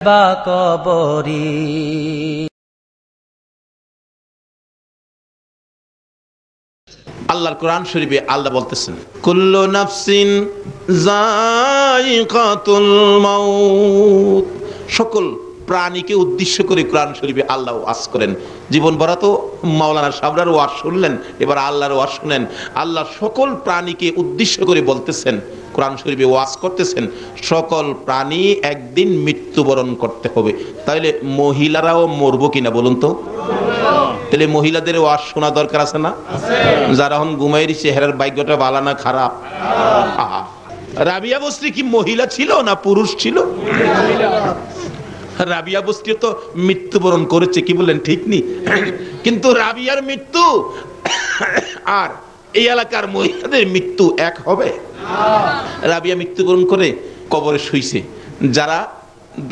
বা কবরি। আল্লাহর কোরআন শরীফে আল্লাহ বলতেছেন, কুল্লু নাফসিন যায়িকাতুল মাউত। সকল প্রাণীকে উদ্দেশ্য করে কোরআন শরীফে আল্লাহ ওয়াজ করেন। জীবন ভরা তো মাওলানা সাহেবরার ওয়াজ শুনলেন, এবার আল্লাহর ওয়াজ শুনেন। আল্লাহ সকল প্রাণীকে উদ্দেশ্য করে বলতেছেন, কোরআন শরীফে ওয়াজ করতেছেন, সকল প্রাণী একদিন মৃত্যুবরণ করতে হবে। তাহলে মহিলারাও মরবো কিনা বলুন তো? তাহলে মহিলাদের ওয়াজ শোনা দরকার আছে না? যারা এখন ঘুমাইরি চেহারার ভাগ্যটা ভালো না খারাপ? রাবিয়া বস্তি কি মহিলা ছিল না পুরুষ ছিল? রাবিয়া বস্তি তো মৃত্যুবরণ করেছে, কি বললেন ঠিক নি? কিন্তু রাবিয়ার মৃত্যু আর এই এলাকার মহিলাদের মৃত্যু এক হবে? রাবিয়া মৃত্যুবরণ করে কবরে শুইছে। যারা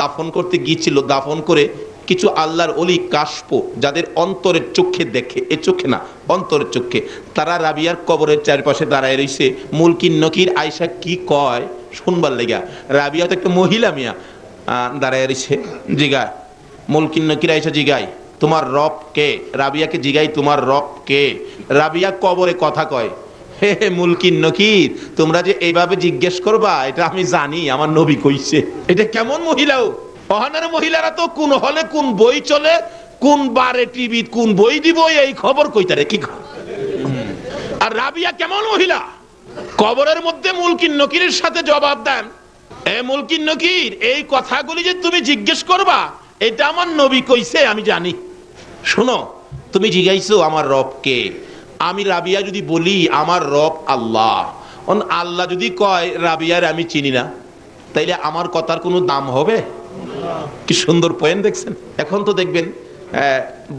দাফন করতে গিয়েছিল, দাফন করে কিছু আল্লাহর ওলি কাশফ, যাদের অন্তরের চোখে দেখে, এ চোখে না অন্তরের চোখে, তারা রাবিয়ার কবরের চারপাশে দাঁড়ায় রয়েছে। মুলকিন নকির আয়সা কি কয় শুনবার লেগা। রাবিয়া তো একটা মহিলা মিয়া, দাঁড়ায় রয়েছে। জিগায় মুলকিন নকির আয়সা, জিগায় তোমার রব কে? রাবিয়াকে জিগাই তোমার রব কে? রাবিয়া কবরে কথা কয়, হে হে মুলকিন নকির, তোমরা যে এইভাবে জিজ্ঞেস করবা এটা আমি জানি, আমার নবী কইছে। এটা কেমন মহিলাও? অহানের মহিলারা তো কোন হলে কোন বই চলে, কোন বারে টিভি কোন বই দিব এই খবর কইতারে কি। আর রাবিয়া কেমন মহিলা? কবরের মধ্যে মুলকিন নকিরের সাথে জবাব দেন, এ মুলকিন নকির, এই কথাগুলি যে তুমি জিজ্ঞেস করবা এটা আমার নবী কইছে আমি জানি। শোনো, তুমি জিজ্ঞাইছো আমার রব কে, আমি রাবিয়া যদি বলি আমার রব আল্লাহ, আল্লাহ যদি কয় রাবিয়ার আমি চিনি না, তাইলে আমার কথার কোনো দাম হবে? কি সুন্দর পয়েন্ট দেখছেন। এখন তো দেখবেন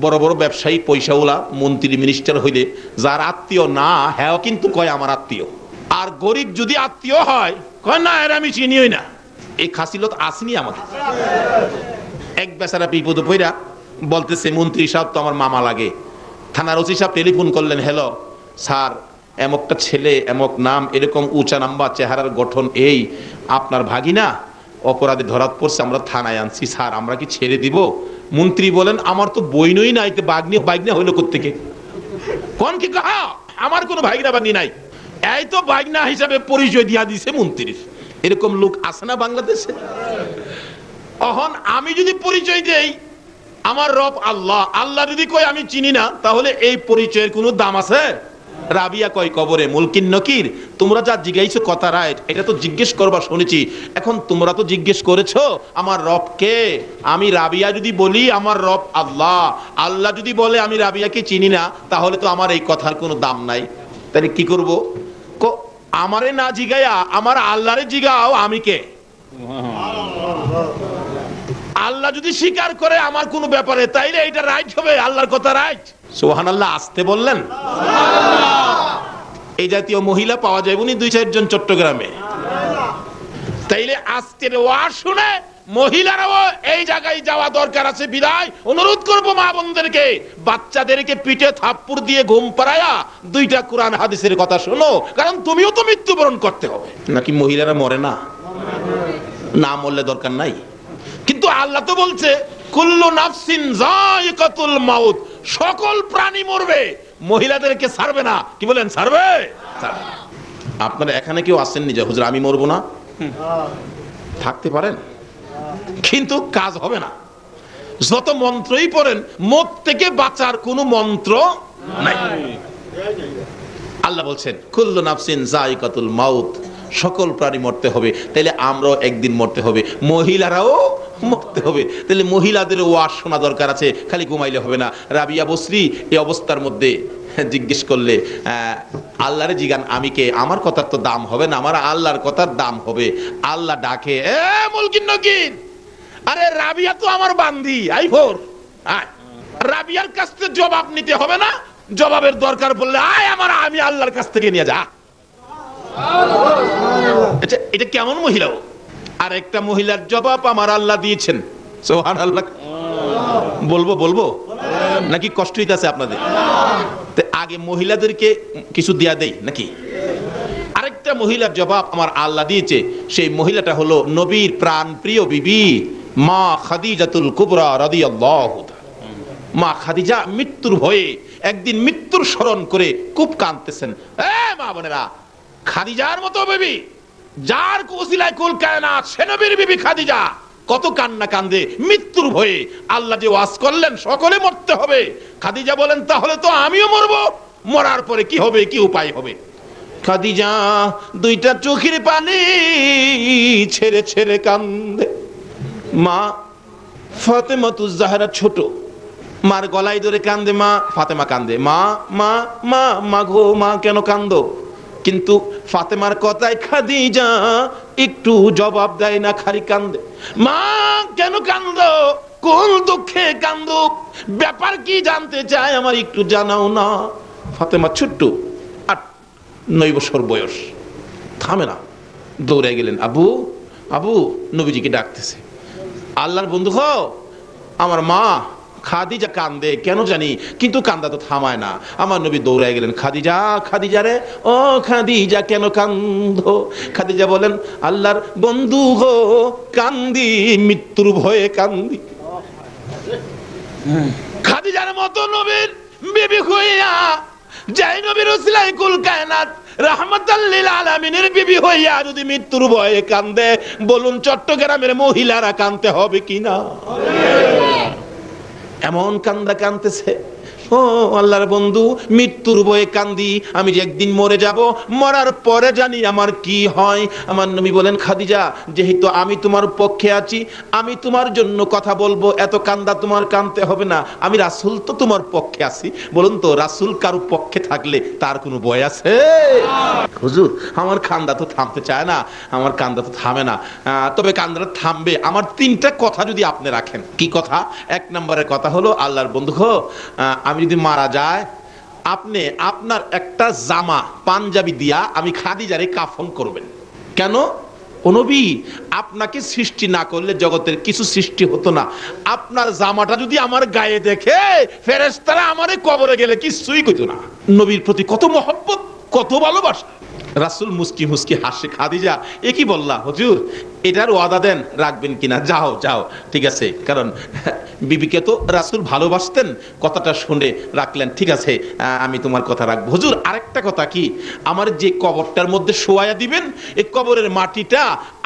বড় বড় ব্যবসায়ী পয়সাওয়ালা মন্ত্রী মিনিস্টার হইলে যার আত্মীয় না হ্যাঁ কিন্তু কয় আমার আত্মীয়, আর গরিব যদি আত্মীয় হয় কয় না এর আমি চিনিই না। এই খাসিলত আসেনি আমাদের। এক বেচারা বিপদে পইরা বলতেছে, মন্ত্রী সাহেব তো আমার মামা লাগে। থানার ওসি সাহেব টেলিফোন করলেন, হ্যালো স্যার, এমকটা ছেলে, এমক নাম, এরকম উঁচা নাম্বা, চেহারার গঠন এই, আপনার ভাগিনা অপরাধে ধরাত পড়ছে, আমরা থানায় আনছি স্যার, আমরা কি ছেড়ে দিব? মন্ত্রী বলেন, আমার তো বইনই নাই, বাইগনা হইলো কোত্থেকে? কোন কি কাহা আমার কোনো ভাগিনা বাগনি নাই, এই তো বাইগনা হিসাবে পরিচয় দিয়া দিছে মন্ত্রীর। এরকম লোক আছে না বাংলাদেশে? অহন আমি যদি পরিচয় দেই আমার রব আল্লাহ, আল্লাহ যদি কই আমি চিনি না, তাহলে এই পরিচয়ের কোনো দাম আছে? রাবিয়া কয় কবরে, মুলকিন নকির, তোমরা যা জিজ্ঞাসা কথা রাইট, এটা তো জিজ্ঞেস করবা শুনেছি। এখন তোমরা তো জিজ্ঞেস করেছো আমার রব কে, আমি রাবিয়া যদি বলি আমার রব আল্লাহ, আল্লাহ যদি বলে আমি রাবিয়াকে চিনি না, তাহলে তো আমার এই কথার কোনো দাম নাই। তাহলে কি করব? আমারে না জিগায়া আমার আল্লাহরে জিগাও আমি কে। আল্লাহ যদি স্বীকার করে আমার কোন ব্যাপারে, তাইলে এটা রাইট হবে, আল্লাহর কথা রাইট। সুবহানাল্লাহ আসতে বললেন। এই জাতীয় মহিলা পাওয়া যায় উনি 2-4 জন চট্টগ্রামে। তাইলে আজকের ওয়াজ শুনে মহিলারাও এই জায়গায় যাওয়া দরকার আছে। বিদায় অনুরোধ করব মা বোনদেরকে, বাচ্চাদেরকে পিঠে থাপ্পড় দিয়ে ঘুম পাড়ায়া 2টা কোরআন হাদিসের কথা শোনো, কারণ তুমিও তো মৃত্যুবরণ করতে হবে। নাকি মহিলারা মরে না? না মরলে দরকার নাই। কিন্তু আল্লাহ তো বলছে কুল্লু নাফসিন যায়িকাতুল মাউত, সকল প্রাণী মরবে, মহিলাদেরকে ছাড়বে না। কি বলেন ছাড়বে? আপনারা এখানে কেউ আসেননি যে হুজুর আমি মরবো না? থাকতে পারেন, কিন্তু কাজ হবে না। যত মন্ত্রই পড়েন, মত থেকে বাঁচার কোনো মন্ত্র নাই। আল্লাহ বলছেন কুল্লু নাফসিন যায়িকাতুল মাউত, সকল প্রাণী মরতে হবে। তাইলে আমরাও একদিন মরতে হবে, মহিলারাও মরতে হবে। তাহলে মহিলাদের ওয়াজ শোনা দরকার আছে, খালি ঘুমাইলে হবে না। রাবিয়া বসরি এই অবস্থার মধ্যে জিজ্ঞেস করলে, আল্লাহরে জিগান আমি কে, আমার কথার তো দাম হবে না, আমার আল্লাহর কথার দাম হবে। আল্লাহ ডাকে, এ মুলকিন নকির, আরে রাবিয়া তো আমার বান্দি, আই ফোর রাবিয়ার কাছ থেকে জবাব নিতে হবে না, জবাবের দরকার পড়লে আয় আমার, আমি আল্লাহর কাছ থেকে নিয়ে যা। এটা কেমন মহিলা? আর একটা মহিলার জবাব আমার আল্লাহ দিয়েছেন। সুবহানাল্লাহ। বলবো বলবো নাকি কষ্ট হইতেছে আপনাদের? আগে মহিলাদেরকে কিছু দিয়া দেই নাকি? আরেকটা মহিলার জবাব আমার আল্লাহ দিয়েছে, সেই মহিলাটা হলো নবীর প্রাণ প্রিয় বিবি মা খাদিজাতুল কুবরা রাদিয়াল্লাহু তাআলা, মা খাদিজা মৃত্যুর ভয়ে একদিন মৃত্যুর স্মরণ করে খুব কাঁদতেছেন। মা বোনেরা, খাদিজার মতো বিবি, যার ওসিলায় কুল কায়নাত, সে নবীর বিবি খাদিজা কত কান্না কান্দে মৃত্যুর ভয়ে। আল্লাহ যে ওয়াজ করলেন সকলে মরতে হবে, খাদিজা বলেন তাহলে তো আমিও মরবো, মরার পরে কি হবে, কি উপায় হবে? খাদিজা দুইটা চোখের পানি ছেড়ে ছেড়ে কান্দে। মা ফাতেমাতুজ জাহরা ছোট, মার গলায় ধরে কান্দে। মা ফাতেমা কান্দে, মা মা মা মা গো মা কেন কান্দো? কিন্তু ফাতেমার কথায় খাদিজা একটু জবাব দেয় না, খালি কান্দে। মা কেন কান্দো? কোন দুঃখে কান্দো? ব্যাপার কি জানতে চায়, আমার একটু জানাও না। ফাতেমা ছোট্ট, 8-9 বছর বয়স, থামে না, দৌড়ে গেলেন। আবু আবু, নবীজিকে ডাকতেছে। আল্লাহর বন্ধু হো, আমার মা খাদিজা কান্দে কেন জানি, কিন্তু কান্দা তো থামায় না। আমার নবী দৌড়ায় গেলেন, খাদিজা খাদিজা রে, ও খাদিজা কেন কান্দো? খাদিজা বলেন, আল্লাহর বন্ধু গো, কান্দি মৃত্যুর ভয়ে কান্দি। খাদিজার মতো নবীর বিবি হইয়া, যাই নবীর ওসিলায় কুল কায়নাত রাহমাতাল লিল আলামিনের বিবি হইয়া যদি মৃত্যুর ভয়ে কান্দে, বলুন চট্টগ্রামের মহিলারা কান্দতে হবে কিনা? এমন কান্দা কান্দতেছে। ও আল্লাহর বন্ধু, মৃত্যুর ভয়ে কান্দি, আমি যে একদিন মরে যাব, মরার পরে জানি আমার কি হয়। আমার নবী বলেন, খাদিজা যেহেতু আমি তোমার পক্ষে আছি, আমি তোমার জন্য কথা বলবো, এত কান্দা তোমার কান্দতে হবে না, আমি রাসূল তো তোমার পক্ষে আছি। বলুন তো, রাসূল কারো পক্ষে থাকলে তার কোনো ভয় আছে? হুজুর আমার কান্দা তো থামতে চায় না, আমার কান্দা তো থামে না, তবে কান্দাটা থামবে আমার 3টা কথা যদি আপনি রাখেন। কি কথা? 1 নম্বরের কথা হলো, আল্লাহর বন্ধু গো, আমি যদি মারা যায়, আপনি আপনার একটা জামা পাঞ্জাবি দিয়া আমি খাদিজারে কাফন করবেন। কেন? ও নবী, আপনাকে সৃষ্টি না করলে জগতের কিছু সৃষ্টি হতো না। আপনার জামাটা যদি আমার গায়ে দেখে, ফেরেশতারা আমারে কবরে গেলে কিছুই কইতো না। নবীর প্রতি কত মহব্বত, কত ভালোবাসা। রাসূল মুস্কি মুস্কি হাসে। খাদিজা এ কি বললা হুজুর, এটার ওয়াদা দেন রাখবেন কিনা? যাও যাও, ঠিক আছে, কারণ বিবিকে তো রাসূল ভালোবাসতেন, কথাটা শুনে রাখলেন। ঠিক আছে, আমি তোমার কথা রাখবো। হুজুর আরেকটা কথা, কি আমার যে কবরটার মধ্যে শোয়ায়া দিবেন, এই কবরের মাটিটা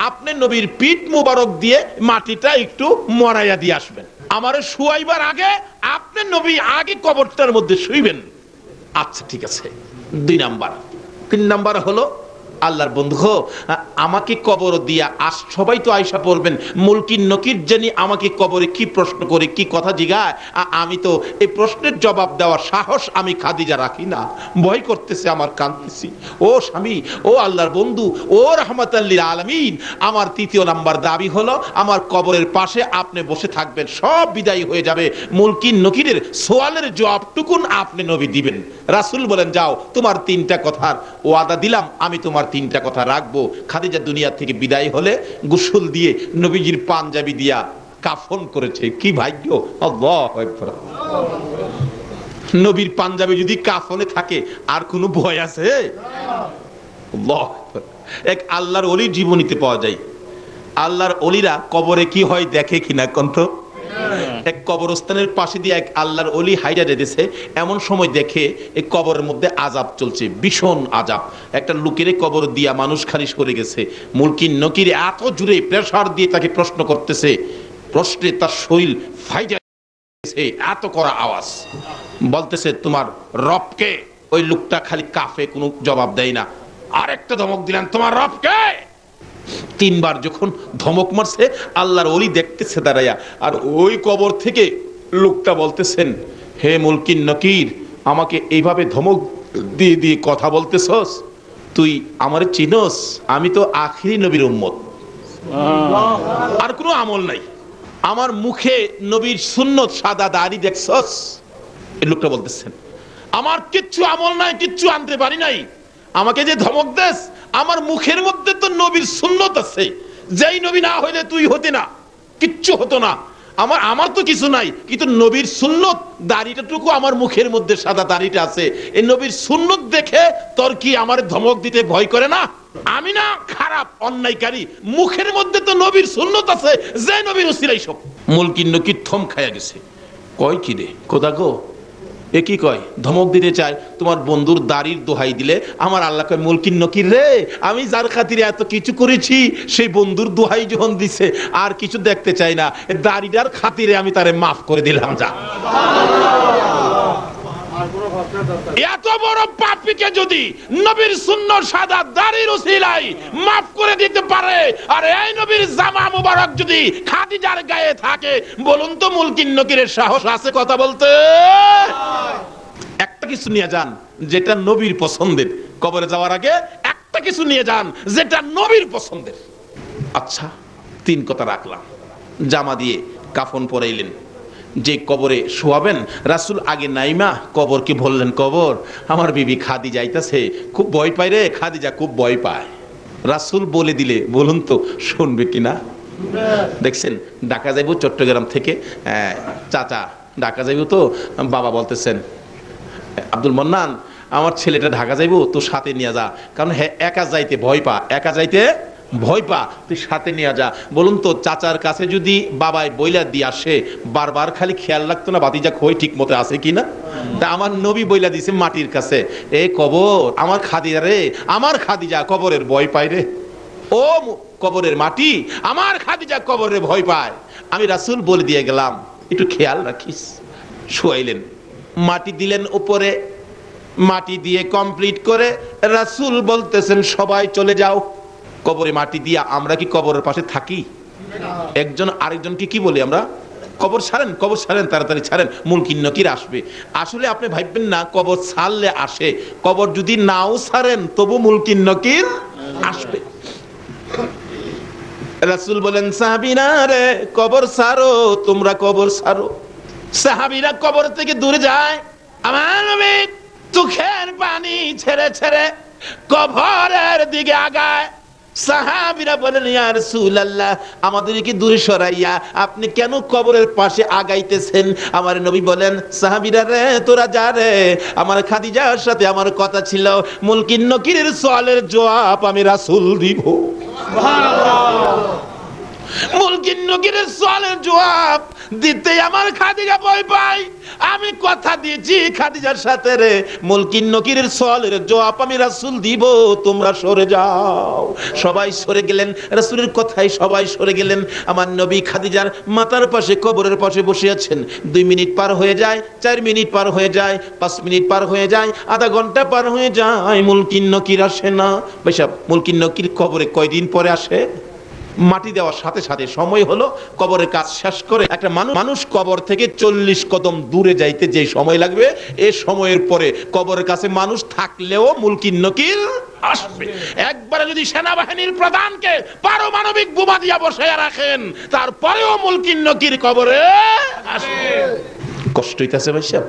আপনি নবীর পিঠ মুবারক দিয়ে মাটিটা একটু মরাইয়া দিয়ে আসবেন। আমারে শোয়াইবার আগে আপনি নবী আগে কবরটার মধ্যে শুইবেন। আচ্ছা ঠিক আছে। 2 নাম্বার। 3 নাম্বার হলো, আল্লাহর বন্ধু আমাকে কবর দিয়া সবাই তো আয়সা পড়বেন, মুলকি নকির জানি আমাকে কবরে কি প্রশ্ন করে, কি কথা জিগায়, আমি তো এই প্রশ্নের জবাব দেওয়ার সাহস আমি খাদিজা রাখি না, ভয় করতেছে, আমার কাঁদতেছি। ও স্বামী, ও আল্লাহর বন্ধু, ও রাহমাতাল লিল আলামিন, আমার 3য় নাম্বার দাবি হলো, আমার কবরের পাশে আপনি বসে থাকবেন, সব বিদায় হয়ে যাবে, মুলকি নকিরের সোয়ালের জবাবটুকুন আপনি নবী দিবেন। রাসূল বলেন, যাও, তোমার 3টা কথার ওয়াদা দিলাম, আমি তোমার 3টা কথা রাখবো। খাদিজা দুনিয়া থেকে বিদায় হলে গোসল দিয়ে নবীজির পাঞ্জাবি দিয়া কাফন করেছে। কি ভাগ্য! আল্লাহু আকবার। নবীর পাঞ্জাবি যদি কাফনে থাকে আর কোনো ভয় আছে? আল্লাহু আকবার। এক আল্লাহর ওলির জীবনীতে পাওয়া যায়, আল্লাহর ওলিরা কবরে কি হয় দেখে কিনা কন্ত। এক কবরস্থানের পাশে দিয়ে এক আল্লাহর ওলি হাইরা যেতেছে, এমন সময় দেখে এই কবরের মধ্যে আযাব চলছে, ভীষণ আযাব। একটা লোকের কবর দিয়া মানুষ খারিজ করে গেছে। মুলকি নকির এত জোরে প্রেসার দিয়ে তাকে প্রশ্ন করতেছে, প্রশ্নে তার শরীর ফাইটা গেছে, এত করা আওয়াজ। বলতেছে, তোমার রবকে? ওই লোকটা খালি কাফে, কোনো জবাব দেয় না। আরেকটা ধমক দিলেন, তোমার রবকে? 3 বার যখন ধমক মারছে, আল্লাহর ওলি দেখতেছে দাঁড়াইয়া, আর ওই কবর থেকে লোকটা বলতেছেন, হে মুলকি নকির, আমাকে এইভাবে ধমক দিয়ে দিয়ে কথা বলতেছস? তুই আমারে চিনস? আমি তো আখিরি নবীর উম্মত, আর কোনো আমল নাই, আমার মুখে নবীর সুন্নত সাদা দাড়ি দেখছস? এই লোকটা বলতেছেন, আমার কিচ্ছু আমল নাই, কিচ্ছু আনতে পারি নাই, আমাকে যে ধমক দেস, আমার মুখের মধ্যে তো নবীর সুন্নত আছে, যেই নবী না হইলে তুই হতে না, কিচ্ছু হতো না, আমার তো কিছু নাই, কিন্তু নবীর সুন্নত, দাড়িটাটুকু আমার মুখের মধ্যে সাদা দাড়িটা আছে, এই নবীর সুন্নত দেখে তোর কি আমার ধমক দিতে ভয় করে না? আমি না খারাপ অন্যায়কারী, মুখের মধ্যে তো নবীর সুন্নত আছে, যে নবীর উসিলাই সব। মুলকিন নকির থম খাইয়া গেছে, কয় কি রে কোথা গো, এ কি কয়, ধমক দিতে চায়, তোমার বন্ধুর দাড়ির দোহাই দিলে আমার আল্লাহ কয় মুলকিন নকির রে, আমি যার খাতিরে এত কিছু করেছি সেই বন্ধুর দোহাই যখন দিছে আর কিছু দেখতে চাই না, দাড়িটার খাতিরে আমি তারে মাফ করে দিলাম, যা। এত বড় পাপীকে যদি নবীর সুন্নাত সাদা দাড়ির উসিলায় মাফ করে দিতে পারে, আর এই নবীর জামা মুবারক যদি খাদিজার গায়ে থাকে, বলুন তো মুলকিন নকিরের সাহস আছে কথা বলতে? একটা কিছু নিয়ে যান যেটা নবীর পছন্দের, কবরে যাওয়ার আগে একটা কিছু নিয়ে যান যেটা নবীর পছন্দের। আচ্ছা, 3 কথা রাখলাম। জামা দিয়ে কাফন পরাইলেন, যে কবরে শোয়াবেন রাসূল আগে নাইমা কবরকে বললেন, কবর আমার বিবি খাদিজা যাইতাছে, খুব ভয় পায় রে, খাদিজা খুব ভয় পায়। রাসূল বলে দিলে বলুন তো শুনবে কিনা? দেখছেন ঢাকা যাইব চট্টগ্রাম থেকে, চাচা ঢাকা যাইব, তো বাবা বলতেছেন আব্দুল মান্নান আমার ছেলেটা ঢাকা যাইব, তো সাথে নিয়ে যা, কারণ হ্যাঁ একা যাইতে ভয় পা, একা যাইতে ভয় পা, তুই সাথে নিয়ে যা। বলুন তো চাচার কাছে যদি বাবাই বইলা দিয়ে আসে, বারবার খালি খেয়াল রাখতো না বাতিজা খই ঠিক মতো আছে কিনা? তা আমার নবী বইলা দিছে মাটির কাছে, এ কবর আমার খাদিজা রে, আমার খাদিজা কবরের ভয় পায় রে, ও কবরের মাটি আমার খাদিজা কবরের ভয় পায়, আমি রাসূল বলে দিয়ে গেলাম, একটু খেয়াল রাখিস। শুয়াইলেন, মাটি দিলেন উপরে, মাটি দিয়ে কমপ্লিট করে রাসূল বলতেছেন সবাই চলে যাও। কবরে মাটি দিয়া আমরা কি কবরের পাশে থাকি? একজন আরেকজনকে কি বলি আমরা, কবর ছাড়েন, কবর ছাড়েন, তাড়াতাড়ি ছাড়েন, মুলকিন নকির আসবে। আসলে আপনি ভাববেন না কবর ছাড়লে আসে, কবর যদি নাও ছাড়েন তবু মুলকিন নকির আসবে। রাসূল বলেন সাহাবীরা রে কবর ছাড়ো, তোমরা কবর ছাড়ো। সাহাবীরা কবর থেকে দূরে যায়, আমার নবী চোখের পানি ছেড়ে ছেড়ে কবরের দিকে আগায়। সাহাবীরা বলেন ইয়া রাসূলুল্লাহ আমাদেরকে দূরে সরাইয়া আপনি কেন কবরের পাশে আগাইতেছেন? আমার নবী বলেন সাহাবীরা রে তোরা যা রে, আমার খাদিজার সাথে আমার কথা ছিল, মুলকিন নকিরের সওয়ালের জবাব আমি রাসূল দিব। সুবহানাল্লাহ। মুলকিন নকিরের সওয়ালের জবাব দিতে আমার খাদিজা ভয় পায়, আমি কথা দিয়েছি খাদিজার সাথে রে মুলকিন নকিরের সওয়ালের জবাব আমি রাসূল দিব, তোমরা সরে যাও। সবাই সরে গেলেন, রাসূলের কথাই সবাই সরে গেলেন। আমার নবী খাদিজার মাথার পাশে কবরের পাশে বসে আছেন। 2 মিনিট পার হয়ে যায়, 4 মিনিট পার হয়ে যায়, 5 মিনিট পার হয়ে যায়, আধা ঘন্টা পার হয়ে যায়, মুলকিন নকির আসে না। ভাইসাব মুলকিন নকির কবরে কয়দিন পরে আসে? মাটি দেওয়ার সাথে সাথে সময় হলো, কবরের কাজ শেষ করে একটা মানুষ কবর থেকে 40 কদম দূরে যাইতে যে সময় লাগবে, এই সময়ের পরে কবরের কাছে মানুষ থাকলেও মুলকিন নকির আসবে। একবারে যদি সেনাবাহিনীর প্রধানকে পারমাণবিক বোমা দিয়া বসায় রাখেন, তারপরেও মুলকিন নকির কবরে আসবে। কষ্ট হইতাছে ভাইসাব?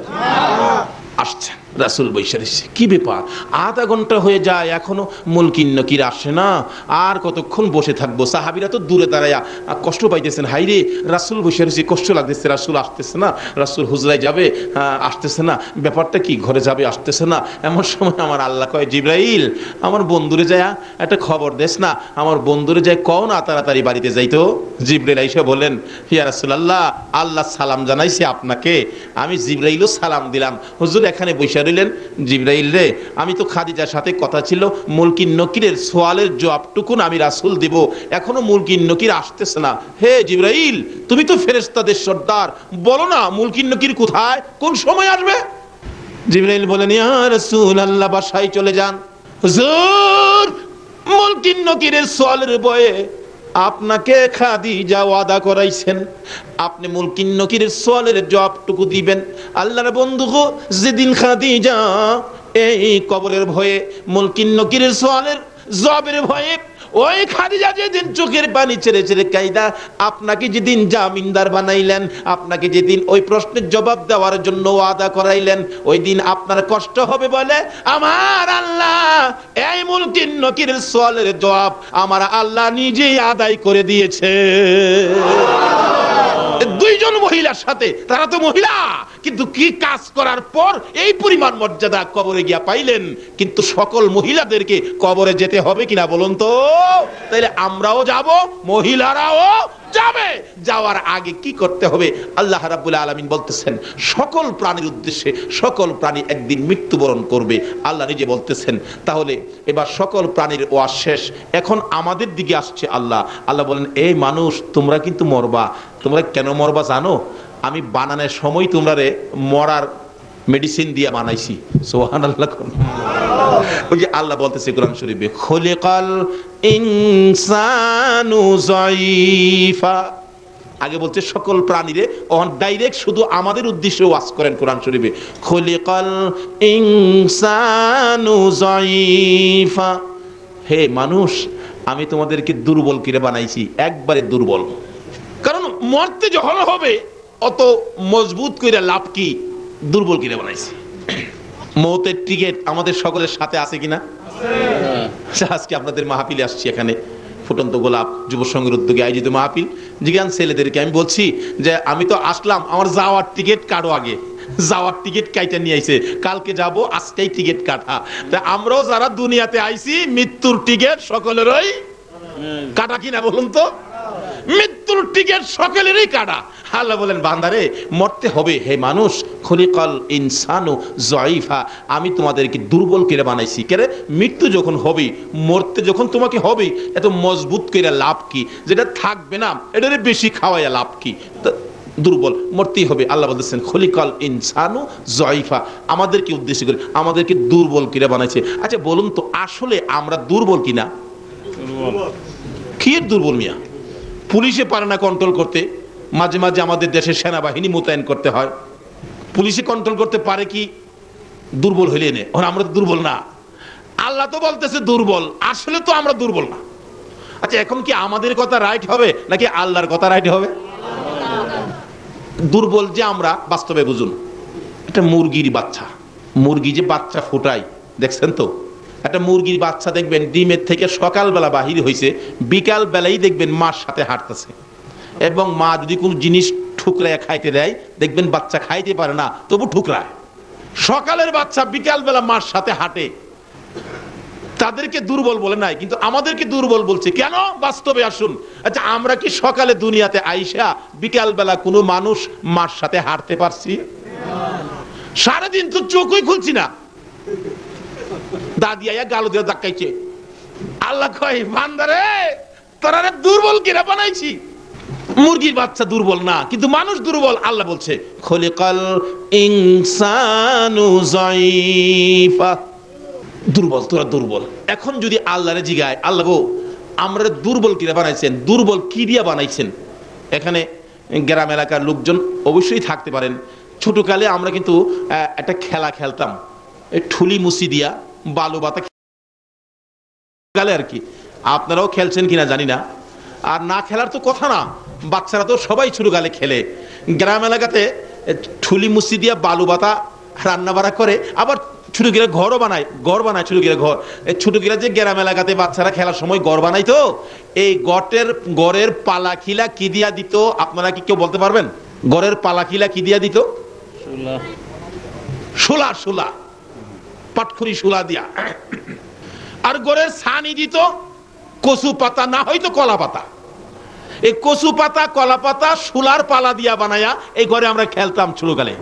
আসছে রাসূল বৈশা রইছে, কি ব্যাপার আধা ঘন্টা হয়ে যায় এখনো মুলকিন নকির আসে না, আর কতক্ষণ বসে থাকবো? সাহাবীরা তো দূরে দাঁড়ায়া কষ্ট পাইতেছেন, হাইরে রাসূল বৈশা রইছে, কষ্ট লাগতেছে, রাসূল আসতেছে না, রাসূল হুজরায় যাবে আসতেছে না, ব্যাপারটা কি, ঘরে যাবে আসতেছে না। এমন সময় আমার আল্লাহ কয় জিবরাইল আমার বন্ধুরে যায় একটা খবর দেস না, আমার বন্ধুরে যায় কও না তাড়াতাড়ি বাড়িতে যাইতো। জিবরাইল আইসা বলেন ইয়া রাসূলুল্লাহ আল্লাহ সালাম জানাইছে আপনাকে, আমি জিবরাইলও সালাম দিলাম। হুজুর এখানে বৈশা রইলেন। জিবরাইল রে আমি তো খাদিজার সাথে কথা ছিল মুলকিন নকিরের সওয়ালের জবাবটুকুন আমি রাসূল দিব, এখনো মুলকিন নকির আসতেছে না। হে জিবরাইল তুমি তো ফেরেশতাদের সর্দার, বলো না মুলকিন নকির কোথায়, কোন সময় আসবে? জিবরাইল বলেন ইয়া রাসূলুল্লাহ বাসায় চলে যান। হুজুর মুলকিন নকিরের সওয়ালের ভয়ে আপনাকে খাদিজা ওয়াদা করাইছেন, আপনি মুলকিন নকিরের সওয়ালের জবাবটুকু দিবেন। আল্লাহর বন্ধু গো, যেদিন খাদিজা এই কবরের ভয়ে মুলকিন নকিরের সওয়ালের জবাবের ভয়ে ওই খাদিজা যেদিন চোখের পানি ছেড়ে ছেড়ে কাইদা আপনাকে যেদিন জামিনদার বানাইলেন, আপনাকে যেদিন ওই প্রশ্নের জবাব দেওয়ার জন্য ওয়াদা করাইলেন, ওই দিন আপনার কষ্ট হবে বলে আমার আল্লাহ এই মুলকিন নকিরের সওয়ালের জবাব আমার আল্লাহ নিজেই আদায় করে দিয়েছে। 2 জন মহিলা সাথে, তারা তো মহিলা, কিন্তু কি কাজ করার পর এই পরিমাণ মর্যাদা কবরে গিয়া পাইলেন। কিন্তু সকল মহিলাদেরকে কবরে যেতে হবে কিনা বলুন তো? তাইলে আমরাও যাব, মহিলারাও যাবে। যাওয়ার আগে কি করতে হবে? আল্লাহ রাব্বুল আলামিন বলতেছেন সকল প্রাণীর উদ্দেশ্যে, সকল প্রাণী একদিন মৃত্যুবরণ করবে। আল্লাহ নিজে বলতেছেন তাহলে এবার সকল প্রাণীর ওয়াজ শেষ, এখন আমাদের দিকে আসছে আল্লাহ। আল্লাহ বলেন এই মানুষ তোমরা কিন্তু মরবা। তোমরা কেন মরবা জানো? আমি বানানোর সময় তোমরা রে মরার মেডিসিন দিয়ে বানাইছি। সুবহানাল্লাহ। ওই যে আল্লাহ বলতেছে কোরআন শরীফে, খুলিকাল ইনসানু যায়ীফা। আগে বলছে সকল প্রাণীরে, ডাইরেক্ট শুধু আমাদের উদ্দেশ্যে ওয়াজ করেন কোরআন শরীফে, খুলিকাল ইনসানু যায়ীফা। হে মানুষ, আমি তোমাদেরকে দুর্বল করে বানাইছি, একবারে দুর্বল। কারণ মরতে যখন হবে অত মজবুত করে লাভ কি? দুর্বল করে বানাইছি। মৌতের টিকেট আমাদের সকলের সাথে আছে কিনা? আজকে আপনাদের মাহফিলে আসছি, এখানে ফুটন্ত গোলাপ যুব সংঘের উদ্যোগে আয়োজিত মাহফিল। জিজ্ঞান ছেলেদেরকে আমি বলছি যে আমি তো আসলাম, আমার যাওয়ার টিকিট কাটো আগে। যাওয়ার টিকিট কাইটা নিয়ে আইছে, কালকে যাব, আজকেই টিকিট কাটা। তা আমরাও যারা দুনিয়াতে আইছি মৃত্যুর টিকিট সকলেরই কাটা কিনা বলুন তো? মৃত্যুর টিকিট সকলেরই কাটা। আল্লাহ বলেন বান্দারে মরতে হবে। হে মানুষ, খুলিকাল ইনসানু যায়ীফা, আমি তোমাদেরকে দুর্বল করে বানাইছি। কেরে? মৃত্যু যখন হবে, মরতে যখন তোমাকে হবে, এত মজবুত করে লাভ কি? যেটা থাকবে না এটারে বেশি খাওয়াইয়া লাভ কি? দুর্বল, মরতেই হবে। আল্লাহ বলতেছেন খুলিকাল ইনসানু যায়ীফা, আমাদেরকে উদ্দেশ্য করে আমাদেরকে দুর্বল করে বানাইছে। আচ্ছা বলুন তো, আসলে আমরা দুর্বল কিনা? কি দুর্বল মিয়া? পুলিশে পারে না কন্ট্রোল করতে, মাঝে মাঝে আমাদের দেশের সেনাবাহিনী মোতায়েন করতে হয়। পুলিশে কন্ট্রোল করতে পারে কি? দুর্বল হইলে নে, আমরা তো দুর্বল না। আল্লাহ তো বলতেছে দুর্বল, আসলে তো আমরা দুর্বল না। আচ্ছা এখন কি আমাদের কথা রাইট হবে নাকি আল্লাহর কথা রাইট হবে? দুর্বল যে আমরা বাস্তবে বুঝুন। একটা মুরগির বাচ্চা, মুরগি যে বাচ্চা ফোটায় দেখছেন তো? একটা মুরগির বাচ্চা দেখবেন ডিমের থেকে সকালবেলা বাহির হয়েছে, বিকাল বেলায় দেখবেন মার সাথে হাঁটতেছে। এবং মা যদি কোনো জিনিস ঠুকরায় খাইতে দেয়, দেখবেন বাচ্চা খাইতে পারে না তবু ঠুকরায়। সকালের বাচ্চা বিকাল বেলা মার সাথে হাঁটে, তাদেরকে দুর্বল বলে নাই, কিন্তু আমাদেরকে দুর্বল বলছে কেন? বাস্তবে আসুন। আচ্ছা আমরা কি সকালে দুনিয়াতে আইসা বিকাল বেলা কোনো মানুষ মার সাথে হাঁটতে পারছি? সারাদিন তো চোখই খুলছি না, দাদি আয়া গালো দিয়ে ধাক্কাইছে। আল্লাহ কয় বান্দারে তোরা দুর্বল কিরা বানাইছি। মুরগির বাচ্চা দুর্বল না, কিন্তু মানুষ দুর্বল। আল্লাহ বলছে খুলিকাল ইনসানু যায়ীফা, দুর্বল, তোরা দুর্বল। এখন যদি আল্লাহরে জিগায়, আল্লাহ গো আমরা দুর্বল কিরা বানাইছেন, দুর্বল কি দিয়া বানাইছেন? এখানে গ্রাম এলাকার লোকজন অবশ্যই থাকতে পারেন। ছোটকালে আমরা কিন্তু একটা খেলা খেলতাম, ঠুলি মুসি দিয়া বালু বাতা গালে আর কি। আপনারাও খেলছেন কিনা জানি না, আর না খেলার তো কথা না, বাচ্চারা তো সবাই ছোট গালে খেলে। গ্রাম এলাকাতে ঠুলি মুসি দিয়া বালু বাতা রান্না বাড়া করে, আবার ছোট গিরা ঘরও বানায়, ঘর বানায় ছোট গিরা ঘর। ছোট গিরা যে গ্রাম এলাকাতে বাচ্চারা খেলার সময় ঘর বানাই, তো এই গড়ের পালাখিলা কি দিয়া দিত? আপনারা কি কেউ বলতে পারবেন? গড়ের পালাখিলা কি দিয়া দিত? শোলা, শোলা, পাটখড়ি শোলা দিয়া। আর গড়ের ছানি দিত কচু পাতা, না হয়তো কলা পাতা। এই কচু পাতা, কলা পাতা, শোলার পালা দিয়া বানায়া এই ঘরে আমরা খেলতাম ছোটকালে।